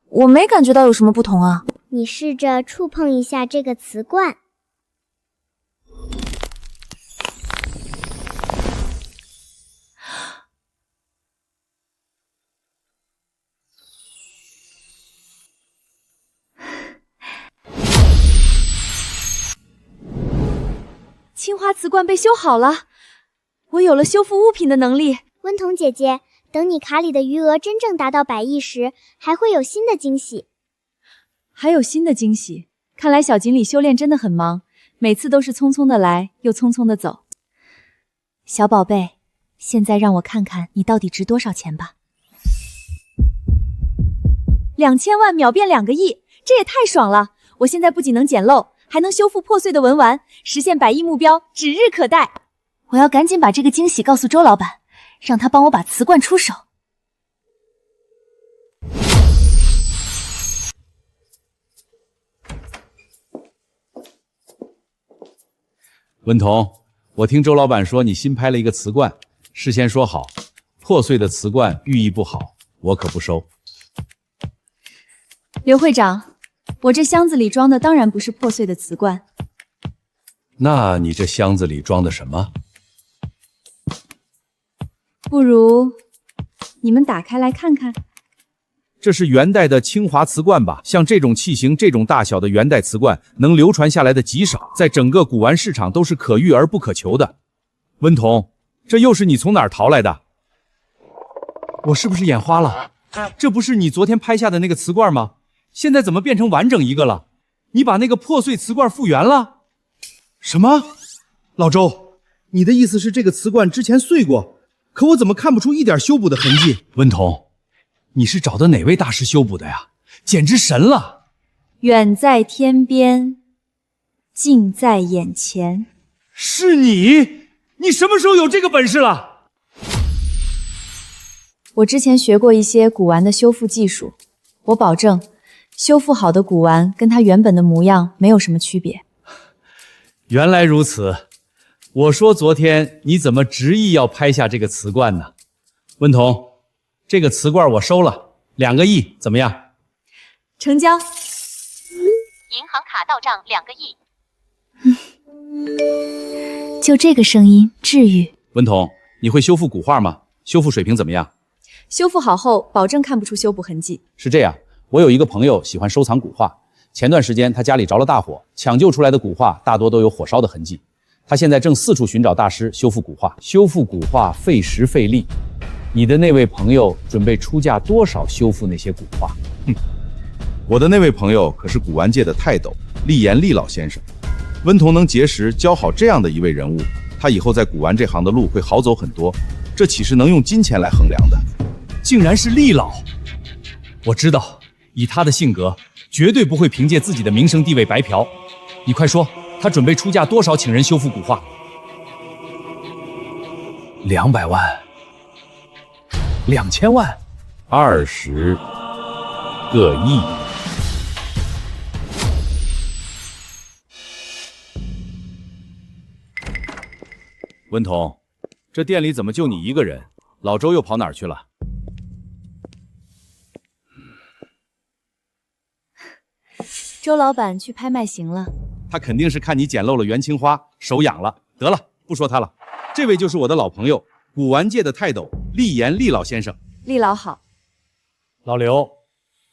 我没感觉到有什么不同啊。你试着触碰一下这个瓷罐。青花瓷罐被修好了，我有了修复物品的能力。温彤姐姐，等你卡里的余额真正达到100亿时，还会有新的惊喜。还有新的惊喜？看来小锦鲤修炼真的很忙，每次都是匆匆的来，又匆匆的走。小宝贝，现在让我看看你到底值多少钱吧。2000万秒变2个亿，这也太爽了！我现在不仅能捡漏，还能修复破碎的文玩，实现100亿目标指日可待。我要赶紧把这个惊喜告诉周老板，让他帮我把瓷罐出手。文彤，我听周老板说你新拍了一个瓷罐，事先说好，破碎的瓷罐寓意不好，我可不收。刘会长，我这箱子里装的当然不是破碎的瓷罐。那你这箱子里装的什么？不如你们打开来看看。这是元代的清华瓷罐吧？像这种器型、这种大小的元代瓷罐，能流传下来的极少，在整个古玩市场都是可遇而不可求的。温彤，这又是你从哪儿淘来的？我是不是眼花了？这不是你昨天拍下的那个瓷罐吗？现在怎么变成完整一个了？你把那个破碎瓷罐复原了？什么？老周，你的意思是这个瓷罐之前碎过，可我怎么看不出一点修补的痕迹？温彤，你是找的哪位大师修补的呀？简直神了！远在天边，近在眼前。是你？你什么时候有这个本事了？我之前学过一些古玩的修复技术，我保证，修复好的古玩跟它原本的模样没有什么区别。原来如此，我说昨天你怎么执意要拍下这个瓷罐呢？温彤，这个瓷罐我收了，2个亿，怎么样？成交。银行卡到账2个亿。就这个声音，治愈。温彤，你会修复古画吗？修复水平怎么样？修复好后，保证看不出修补痕迹。是这样，我有一个朋友喜欢收藏古画，前段时间他家里着了大火，抢救出来的古画大多都有火烧的痕迹。他现在正四处寻找大师修复古画，修复古画费时费力。你的那位朋友准备出价多少修复那些古画？我的那位朋友可是古玩界的泰斗厉言厉老先生，温彤能结识教好这样的一位人物，他以后在古玩这行的路会好走很多，这岂是能用金钱来衡量的？竟然是厉老！我知道，以他的性格，绝对不会凭借自己的名声地位白嫖。你快说，他准备出价多少请人修复古画？200万，2000万，20个亿。温彤，这店里怎么就你一个人？老周又跑哪儿去了？周老板去拍卖行了。他肯定是看你捡漏了元青花，手痒了。得了，不说他了。这位就是我的老朋友，古玩界的泰斗厉言厉老先生。厉老好。老刘，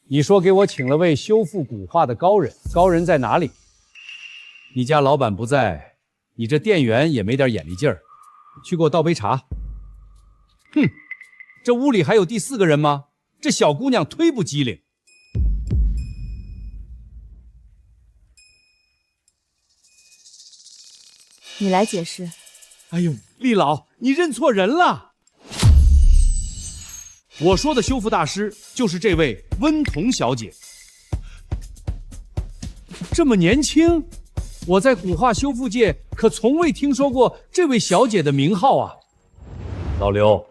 你说给我请了位修复古画的高人，高人在哪里？你家老板不在，你这店员也没点眼力劲儿，去给我倒杯茶。哼，这屋里还有第4个人吗？这小姑娘忒不机灵。你来解释。哎呦，厉老，你认错人了。我说的修复大师就是这位温彤小姐。这么年轻，我在古画修复界可从未听说过这位小姐的名号啊。老刘，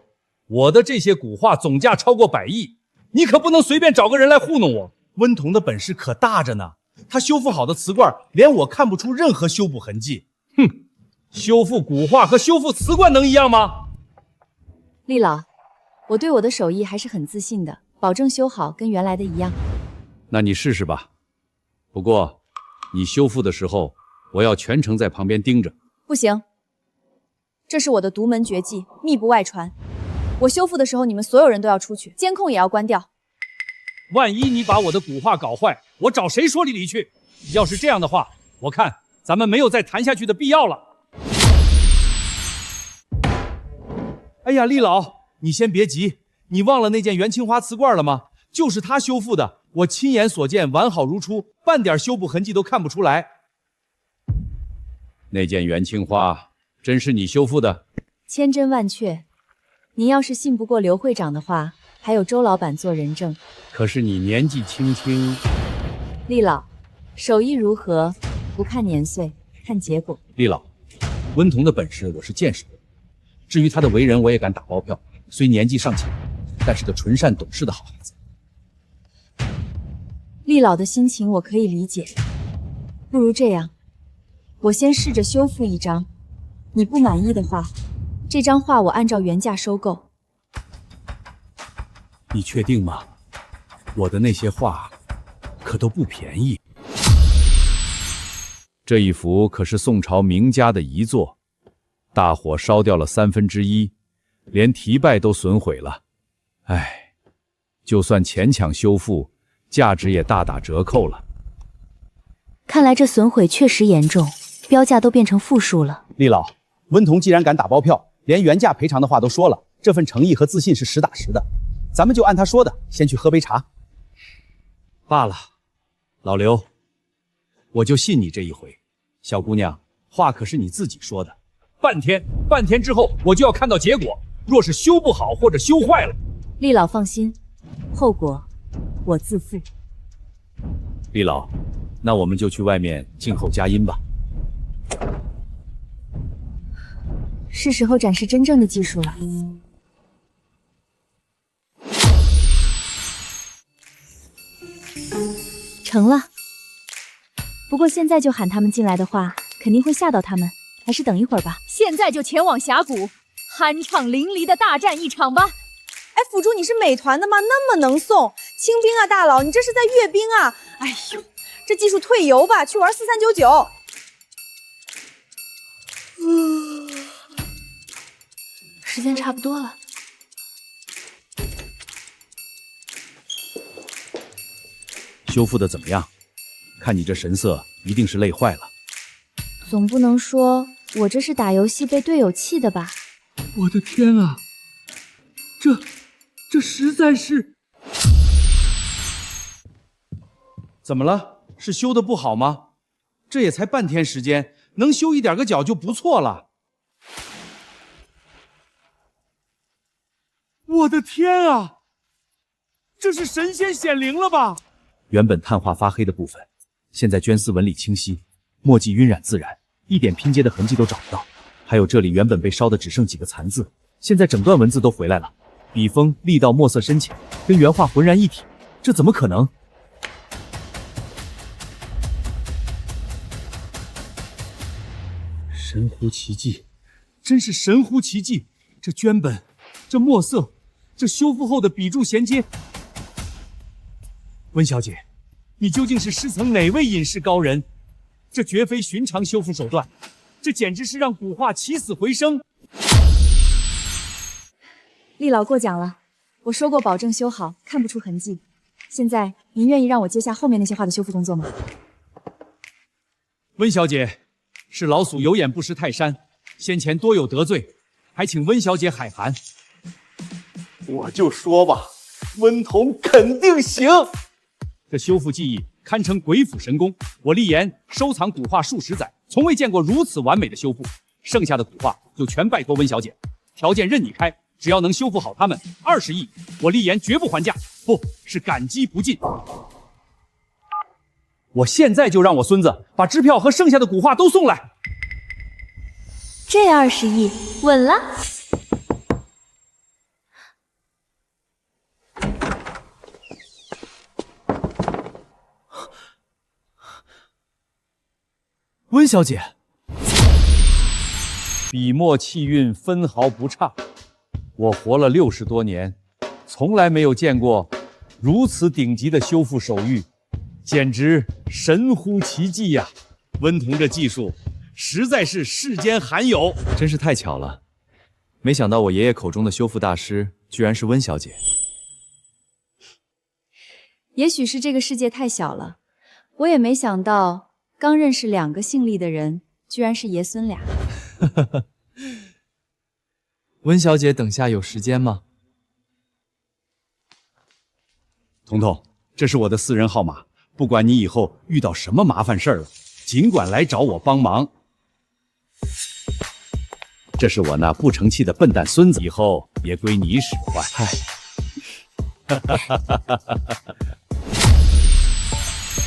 我的这些古画总价超过100亿，你可不能随便找个人来糊弄我。温彤的本事可大着呢，他修复好的瓷罐，连我看不出任何修补痕迹。哼，修复古画和修复瓷罐能一样吗？厉老，我对我的手艺还是很自信的，保证修好跟原来的一样。那你试试吧。不过，你修复的时候，我要全程在旁边盯着。不行，这是我的独门绝技，密不外传。我修复的时候，你们所有人都要出去，监控也要关掉。万一你把我的古画搞坏，我找谁说理里去？要是这样的话，我看咱们没有再谈下去的必要了。哎呀，厉老，你先别急，你忘了那件元青花瓷罐了吗？就是他修复的，我亲眼所见，完好如初，半点修补痕迹都看不出来。那件元青花真是你修复的？千真万确。您要是信不过刘会长的话，还有周老板做人证。可是你年纪轻轻，厉老，手艺如何，不看年岁，看结果。厉老，温彤的本事我是见识过，至于他的为人，我也敢打包票。虽年纪尚浅，但是个纯善懂事的好孩子。厉老的心情我可以理解，不如这样，我先试着修复一张，你不满意的话，这张画我按照原价收购。你确定吗？我的那些画可都不便宜。这一幅可是宋朝名家的遗作，大火烧掉了1/3，连题拜都损毁了。唉，就算勉强修复，价值也大打折扣了。看来这损毁确实严重，标价都变成负数了。厉老，温彤既然敢打包票，连原价赔偿的话都说了，这份诚意和自信是实打实的。咱们就按他说的，先去喝杯茶。罢了，老刘，我就信你这一回。小姑娘，话可是你自己说的，半天之后我就要看到结果。若是修不好或者修坏了，厉老放心，后果我自负。厉老，那我们就去外面静候佳音吧。是时候展示真正的技术了。成了。不过现在就喊他们进来的话，肯定会吓到他们，还是等一会儿吧。现在就前往峡谷，酣畅淋漓的大战一场吧！哎，辅助你是美团的吗？那么能送清兵啊，大佬，你这是在阅兵啊！哎呦，这技术退游吧，去玩4399。时间差不多了。修复的怎么样？看你这神色，一定是累坏了。总不能说我这是打游戏被队友气的吧？我的天啊，这实在是……怎么了？是修的不好吗？这也才半天时间，能修一点个角就不错了。我的天啊，这是神仙显灵了吧？原本碳化发黑的部分，现在绢丝纹理清晰，墨迹晕染自然，一点拼接的痕迹都找不到。还有这里原本被烧的只剩几个残字，现在整段文字都回来了，笔锋、力道、墨色深浅，跟原画浑然一体，这怎么可能？神乎其技，真是神乎其技！这绢本，这墨色，这修复后的笔触衔接。温小姐，你究竟是师承哪位隐士高人？这绝非寻常修复手段，这简直是让古画起死回生。厉老过奖了，我说过保证修好，看不出痕迹。现在您愿意让我接下后面那些画的修复工作吗？温小姐，是老鼠有眼不识泰山，先前多有得罪，还请温小姐海涵。我就说吧，温童肯定行。这修复技艺堪称鬼斧神工，我立言收藏古画数十载，从未见过如此完美的修复。剩下的古画就全拜托温小姐，条件任你开，只要能修复好它们，20亿，我立言绝不还价，不是感激不尽。我现在就让我孙子把支票和剩下的古画都送来。这20亿稳了。温小姐，笔墨气韵分毫不差。我活了60多年，从来没有见过如此顶级的修复手艺，简直神乎其技呀！温童这技术实在是世间罕有，真是太巧了。没想到我爷爷口中的修复大师，居然是温小姐。也许是这个世界太小了，我也没想到，刚认识2个姓厉的人，居然是爷孙俩。温小姐，等下有时间吗？彤彤，这是我的私人号码，不管你以后遇到什么麻烦事儿了，尽管来找我帮忙。这是我那不成器的笨蛋孙子，以后也归你使唤。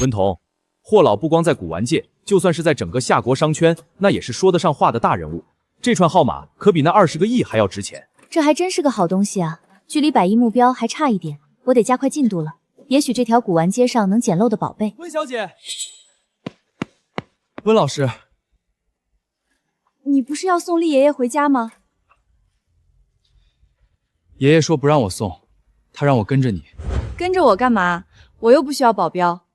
温童，霍老不光在古玩界，就算是在整个夏国商圈，那也是说得上话的大人物。这串号码可比那20个亿还要值钱。这还真是个好东西啊！距离100亿目标还差一点，我得加快进度了。也许这条古玩街上能捡漏的宝贝。温小姐，温老师，你不是要送厉爷爷回家吗？爷爷说不让我送，他让我跟着你。跟着我干嘛？我又不需要保镖。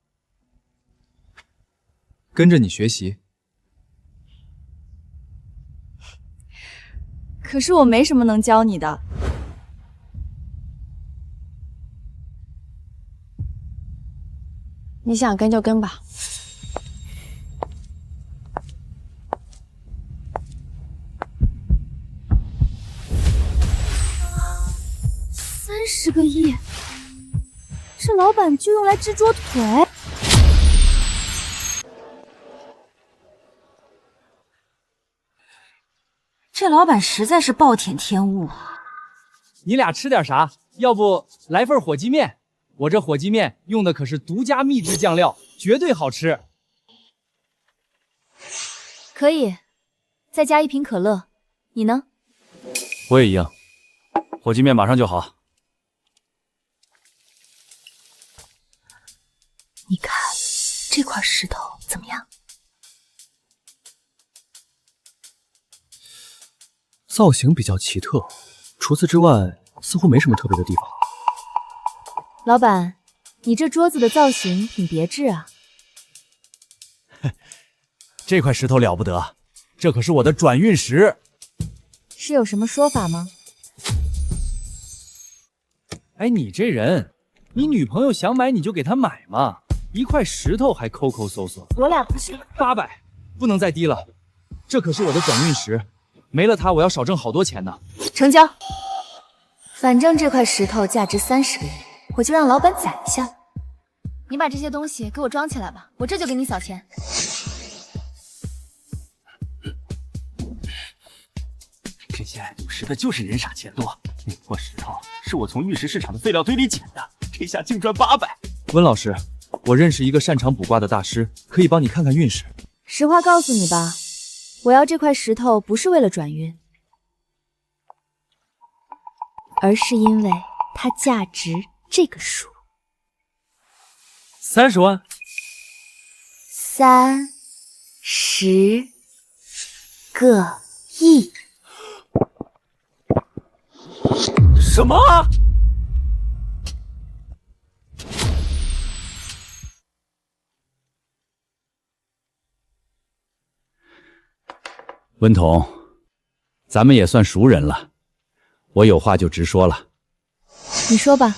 跟着你学习。可是我没什么能教你的。你想跟就跟吧。30个亿，这老板就用来织桌腿。这老板实在是暴殄天物啊！你俩吃点啥？要不来份火鸡面？我这火鸡面用的可是独家秘制酱料，绝对好吃。可以，再加1瓶可乐。你呢？我也一样，火鸡面马上就好。你看这块石头怎么样？造型比较奇特，除此之外似乎没什么特别的地方。老板，你这桌子的造型挺别致啊。这块石头了不得，这可是我的转运石。是有什么说法吗？哎，你这人，你女朋友想买你就给她买嘛，一块石头还抠抠搜搜。我俩不是800，不能再低了，这可是我的转运石。没了它，我要少挣好多钱呢。成交。反正这块石头价值30个亿，我就让老板攒下来。你把这些东西给我装起来吧，我这就给你扫钱。这些爱赌石的就是人傻钱多。那块石头是我从玉石市场的废料堆里捡的，这下净赚800。温老师，我认识一个擅长卜卦的大师，可以帮你看看运势。实话告诉你吧。我要这块石头不是为了转运，而是因为它价值这个数。30万？30个亿？什么？温童，咱们也算熟人了，我有话就直说了。你说吧。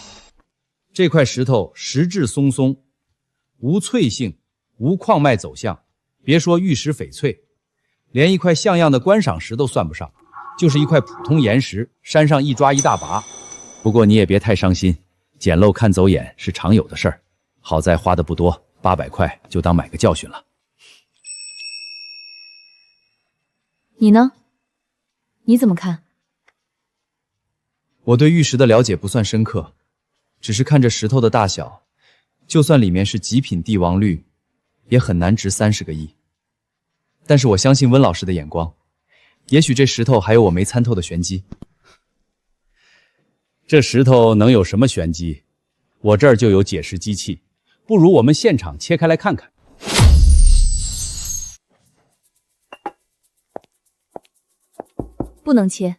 这块石头石质松松，无脆性，无矿脉走向，别说玉石翡翠，连一块像样的观赏石都算不上，就是一块普通岩石，山上一抓一大把。不过你也别太伤心，捡漏看走眼是常有的事儿，好在花的不多，800块就当买个教训了。你呢？你怎么看？我对玉石的了解不算深刻，只是看着石头的大小，就算里面是极品帝王绿，也很难值30个亿。但是我相信温老师的眼光，也许这石头还有我没参透的玄机。这石头能有什么玄机？我这儿就有解石机器，不如我们现场切开来看看。不能切，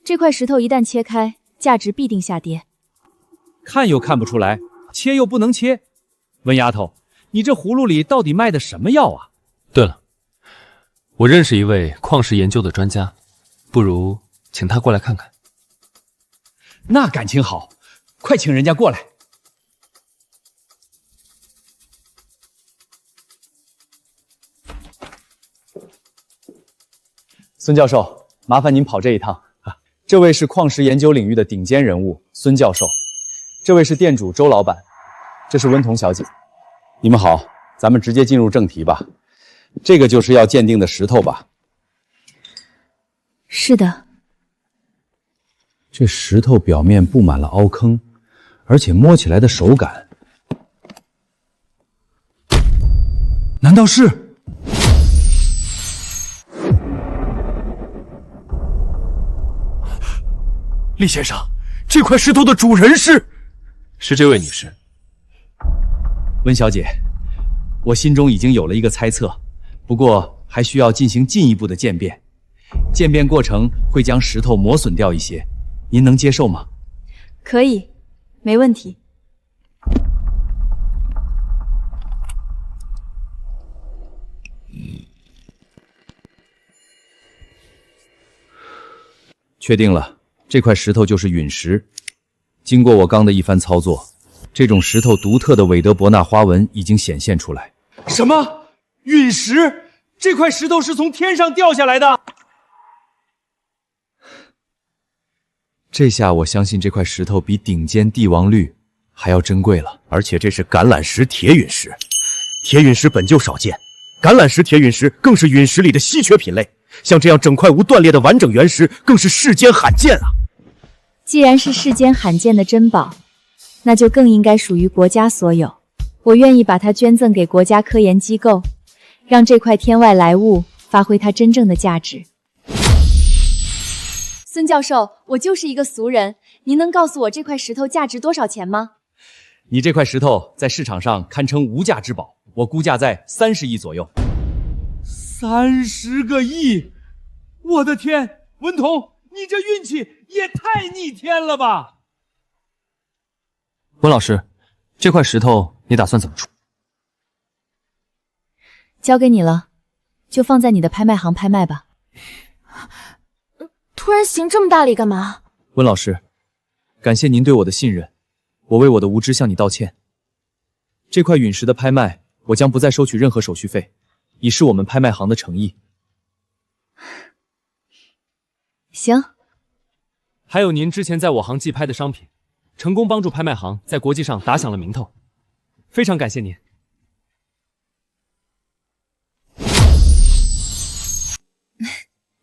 这块石头一旦切开，价值必定下跌。看又看不出来，切又不能切。温丫头，你这葫芦里到底卖的什么药啊？对了，我认识一位矿石研究的专家，不如请他过来看看。那感情好，快请人家过来。孙教授，麻烦您跑这一趟。这位是矿石研究领域的顶尖人物孙教授，这位是店主周老板，这是温彤小姐。你们好，咱们直接进入正题吧。这个就是要鉴定的石头吧？是的。这石头表面布满了凹坑，而且摸起来的手感，难道是？厉先生，这块石头的主人是这位女士。温小姐，我心中已经有了一个猜测，不过还需要进行进一步的鉴辨。鉴辨过程会将石头磨损掉一些，您能接受吗？可以，没问题。确定了，这块石头就是陨石。经过我刚的一番操作，这种石头独特的韦德伯纳花纹已经显现出来。什么？陨石？这块石头是从天上掉下来的？这下我相信这块石头比顶尖帝王绿还要珍贵了。而且这是橄榄石铁陨石，铁陨石本就少见，橄榄石铁陨石更是陨石里的稀缺品类。像这样整块无断裂的完整原石，更是世间罕见啊！既然是世间罕见的珍宝，那就更应该属于国家所有。我愿意把它捐赠给国家科研机构，让这块天外来物发挥它真正的价值。孙教授，我就是一个俗人，您能告诉我这块石头价值多少钱吗？你这块石头在市场上堪称无价之宝，我估价在30亿左右。30个亿！我的天，文彤，你这运气也太逆天了吧！温老师，这块石头你打算怎么处？交给你了，就放在你的拍卖行拍卖吧。突然行这么大礼干嘛？温老师，感谢您对我的信任，我为我的无知向你道歉。这块陨石的拍卖，我将不再收取任何手续费，以示我们拍卖行的诚意。行。还有您之前在我行寄拍的商品，成功帮助拍卖行在国际上打响了名头，非常感谢您。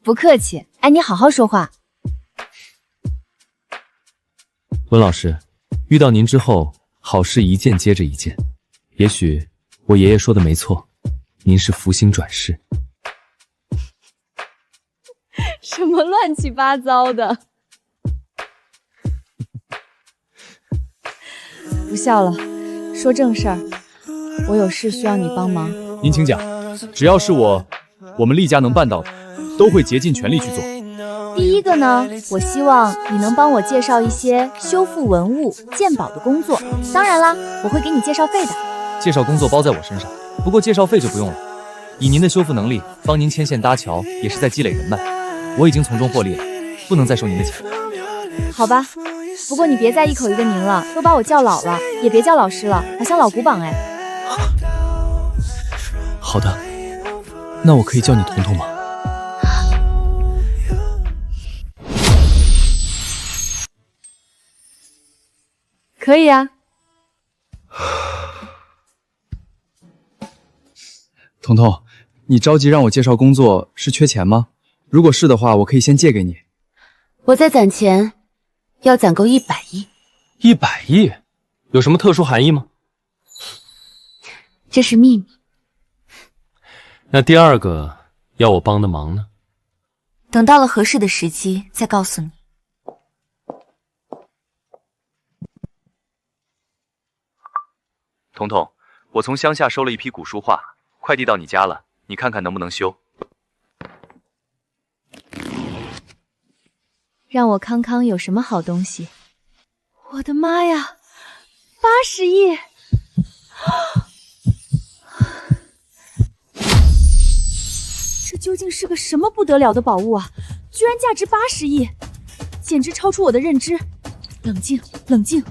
不客气，哎，你好好说话。温老师，遇到您之后，好事一件接着一件。也许我爷爷说的没错，您是福星转世。什么乱七八糟的！不笑了，说正事儿。我有事需要你帮忙。您请讲，只要是我们厉家能办到的，都会竭尽全力去做。第一个呢，我希望你能帮我介绍一些修复文物、鉴宝的工作。当然啦，我会给你介绍费的。介绍工作包在我身上，不过介绍费就不用了。以您的修复能力，帮您牵线搭桥，也是在积累人脉。我已经从中获利了，不能再收您的钱。好吧，不过你别再一口一个您了，都把我叫老了，也别叫老师了，好像老古板哎。好的，那我可以叫你彤彤吗？可以啊。彤彤，你着急让我介绍工作，是缺钱吗？如果是的话，我可以先借给你。我在攒钱，要攒够100亿。100亿？有什么特殊含义吗？这是秘密。那第二个要我帮的忙呢？等到了合适的时机再告诉你。彤彤，我从乡下收了一批古书画，快递到你家了，你看看能不能修？让我康康有什么好东西？我的妈呀，80亿！这究竟是个什么不得了的宝物啊？居然价值80亿，简直超出我的认知。冷静，冷静。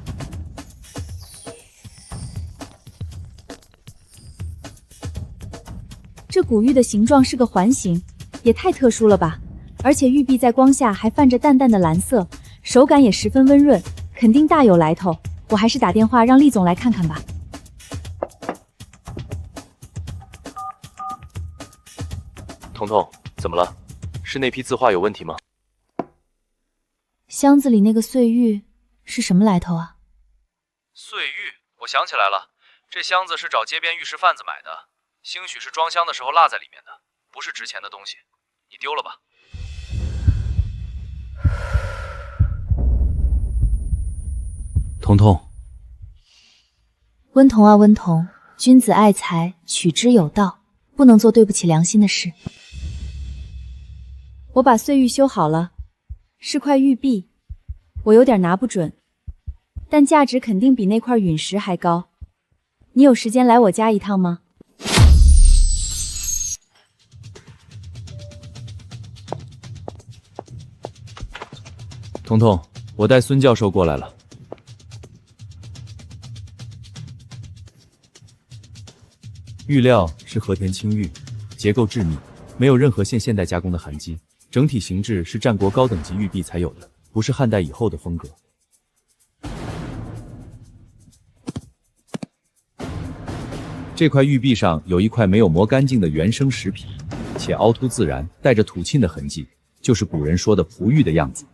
这古玉的形状是个环形，也太特殊了吧！而且玉璧在光下还泛着淡淡的蓝色，手感也十分温润，肯定大有来头。我还是打电话让厉总来看看吧。彤彤，怎么了？是那批字画有问题吗？箱子里那个碎玉是什么来头啊？碎玉，我想起来了，这箱子是找街边玉石贩子买的，兴许是装箱的时候落在里面的，不是值钱的东西，你丢了吧？彤彤，温童啊温童，君子爱财，取之有道，不能做对不起良心的事。我把碎玉修好了，是块玉璧，我有点拿不准，但价值肯定比那块陨石还高。你有时间来我家一趟吗？彤彤，我带孙教授过来了。玉料是和田青玉，结构致密，没有任何现代加工的痕迹，整体形制是战国高等级玉璧才有的，不是汉代以后的风格。这块玉璧上有一块没有磨干净的原生石皮，且凹凸自然，带着土沁的痕迹，就是古人说的璞玉的样子。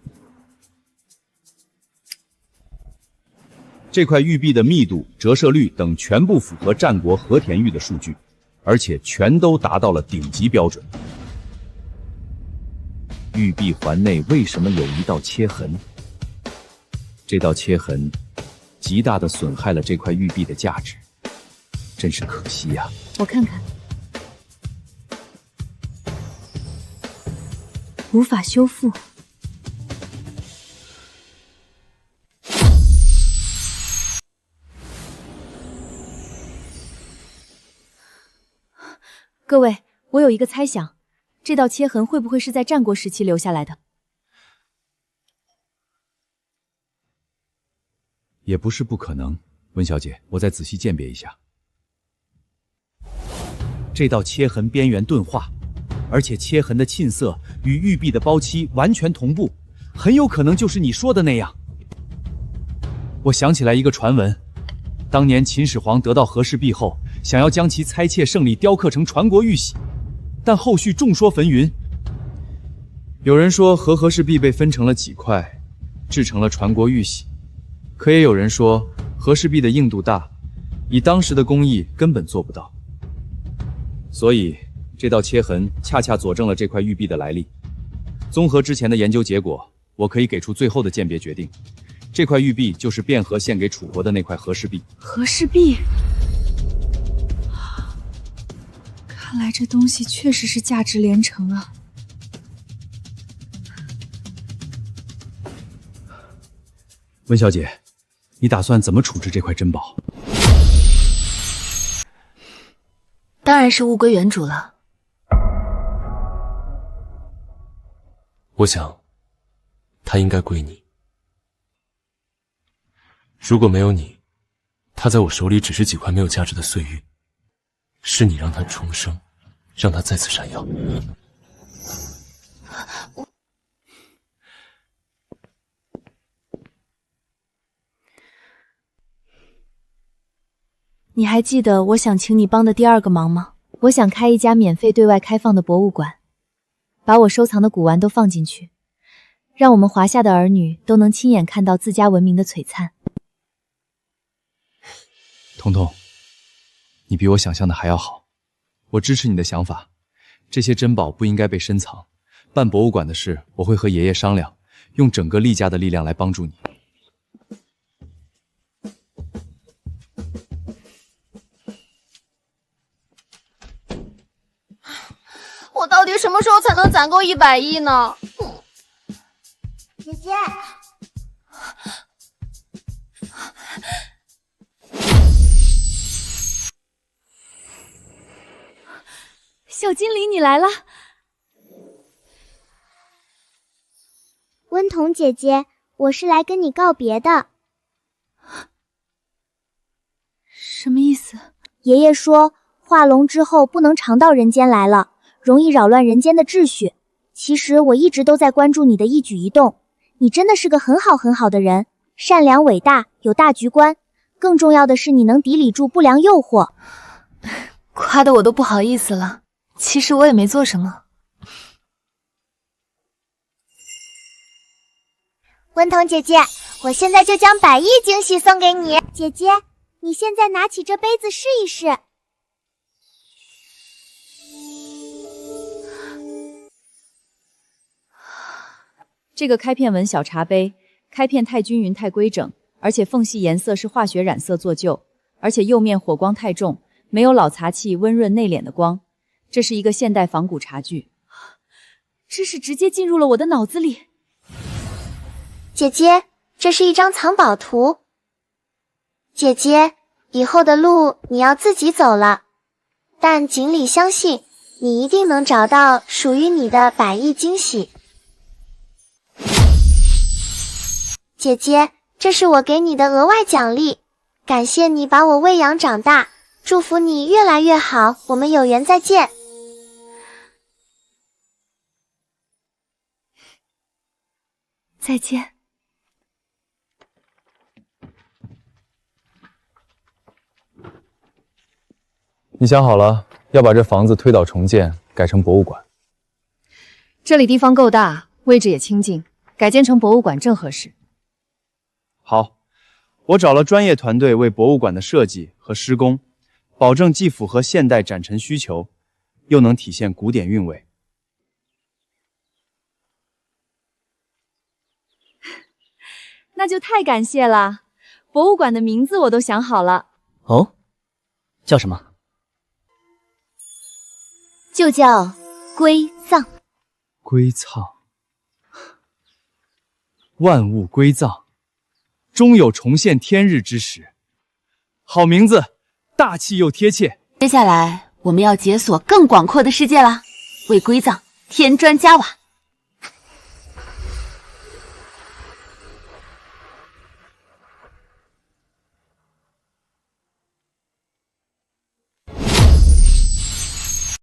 这块玉璧的密度、折射率等全部符合战国和田玉的数据，而且全都达到了顶级标准。玉璧环内为什么有一道切痕？这道切痕极大地损害了这块玉璧的价值，真是可惜呀！我看看，无法修复。各位，我有一个猜想，这道切痕会不会是在战国时期留下来的？也不是不可能。温小姐，我再仔细鉴别一下。这道切痕边缘钝化，而且切痕的沁色与玉璧的包漆完全同步，很有可能就是你说的那样。我想起来一个传闻，当年秦始皇得到和氏璧后，想要将其猜窃胜利雕刻成传国玉玺，但后续众说纷纭。有人说和氏璧被分成了几块，制成了传国玉玺，可也有人说和氏璧的硬度大，以当时的工艺根本做不到。所以这道切痕恰恰佐证了这块玉璧的来历。综合之前的研究结果，我可以给出最后的鉴别决定，这块玉璧就是卞和献给楚国的那块和氏璧。和氏璧，看来这东西确实是价值连城啊！温小姐，你打算怎么处置这块珍宝？当然是物归原主了。我想，它应该归你。如果没有你，他在我手里只是几块没有价值的碎玉，是你让他重生，让他再次闪耀。你还记得我想请你帮的第2个忙吗？我想开一家免费对外开放的博物馆，把我收藏的古玩都放进去，让我们华夏的儿女都能亲眼看到自家文明的璀璨。彤彤，你比我想象的还要好，我支持你的想法。这些珍宝不应该被深藏，办博物馆的事我会和爷爷商量，用整个厉家的力量来帮助你。我到底什么时候才能攒够100亿呢？姐姐，小精灵，你来了。温彤姐姐，我是来跟你告别的。什么意思？爷爷说，化龙之后不能常到人间来了，容易扰乱人间的秩序。其实我一直都在关注你的一举一动，你真的是个很好的人，善良伟大，有大局观。更重要的是，你能抵礼住不良诱惑。夸得我都不好意思了，其实我也没做什么。温彤姐姐，我现在就将100亿惊喜送给你。姐姐，你现在拿起这杯子试一试。这个开片纹小茶杯，开片太均匀太规整，而且缝隙颜色是化学染色做就，而且釉面火光太重，没有老茶器温润内敛的光。这是一个现代仿古茶具，知识直接进入了我的脑子里。姐姐，这是一张藏宝图。姐姐，以后的路你要自己走了，但锦鲤相信你一定能找到属于你的100亿惊喜。姐姐，这是我给你的额外奖励，感谢你把我喂养长大，祝福你越来越好，我们有缘再见。再见。你想好了，要把这房子推倒重建，改成博物馆。这里地方够大，位置也清静，改建成博物馆正合适。好，我找了专业团队为博物馆的设计和施工，保证既符合现代展陈需求，又能体现古典韵味。那就太感谢了，博物馆的名字我都想好了。哦，叫什么？就叫归藏。归藏，万物归藏，终有重现天日之时。好名字，大气又贴切。接下来我们要解锁更广阔的世界啦，为归藏添砖加瓦。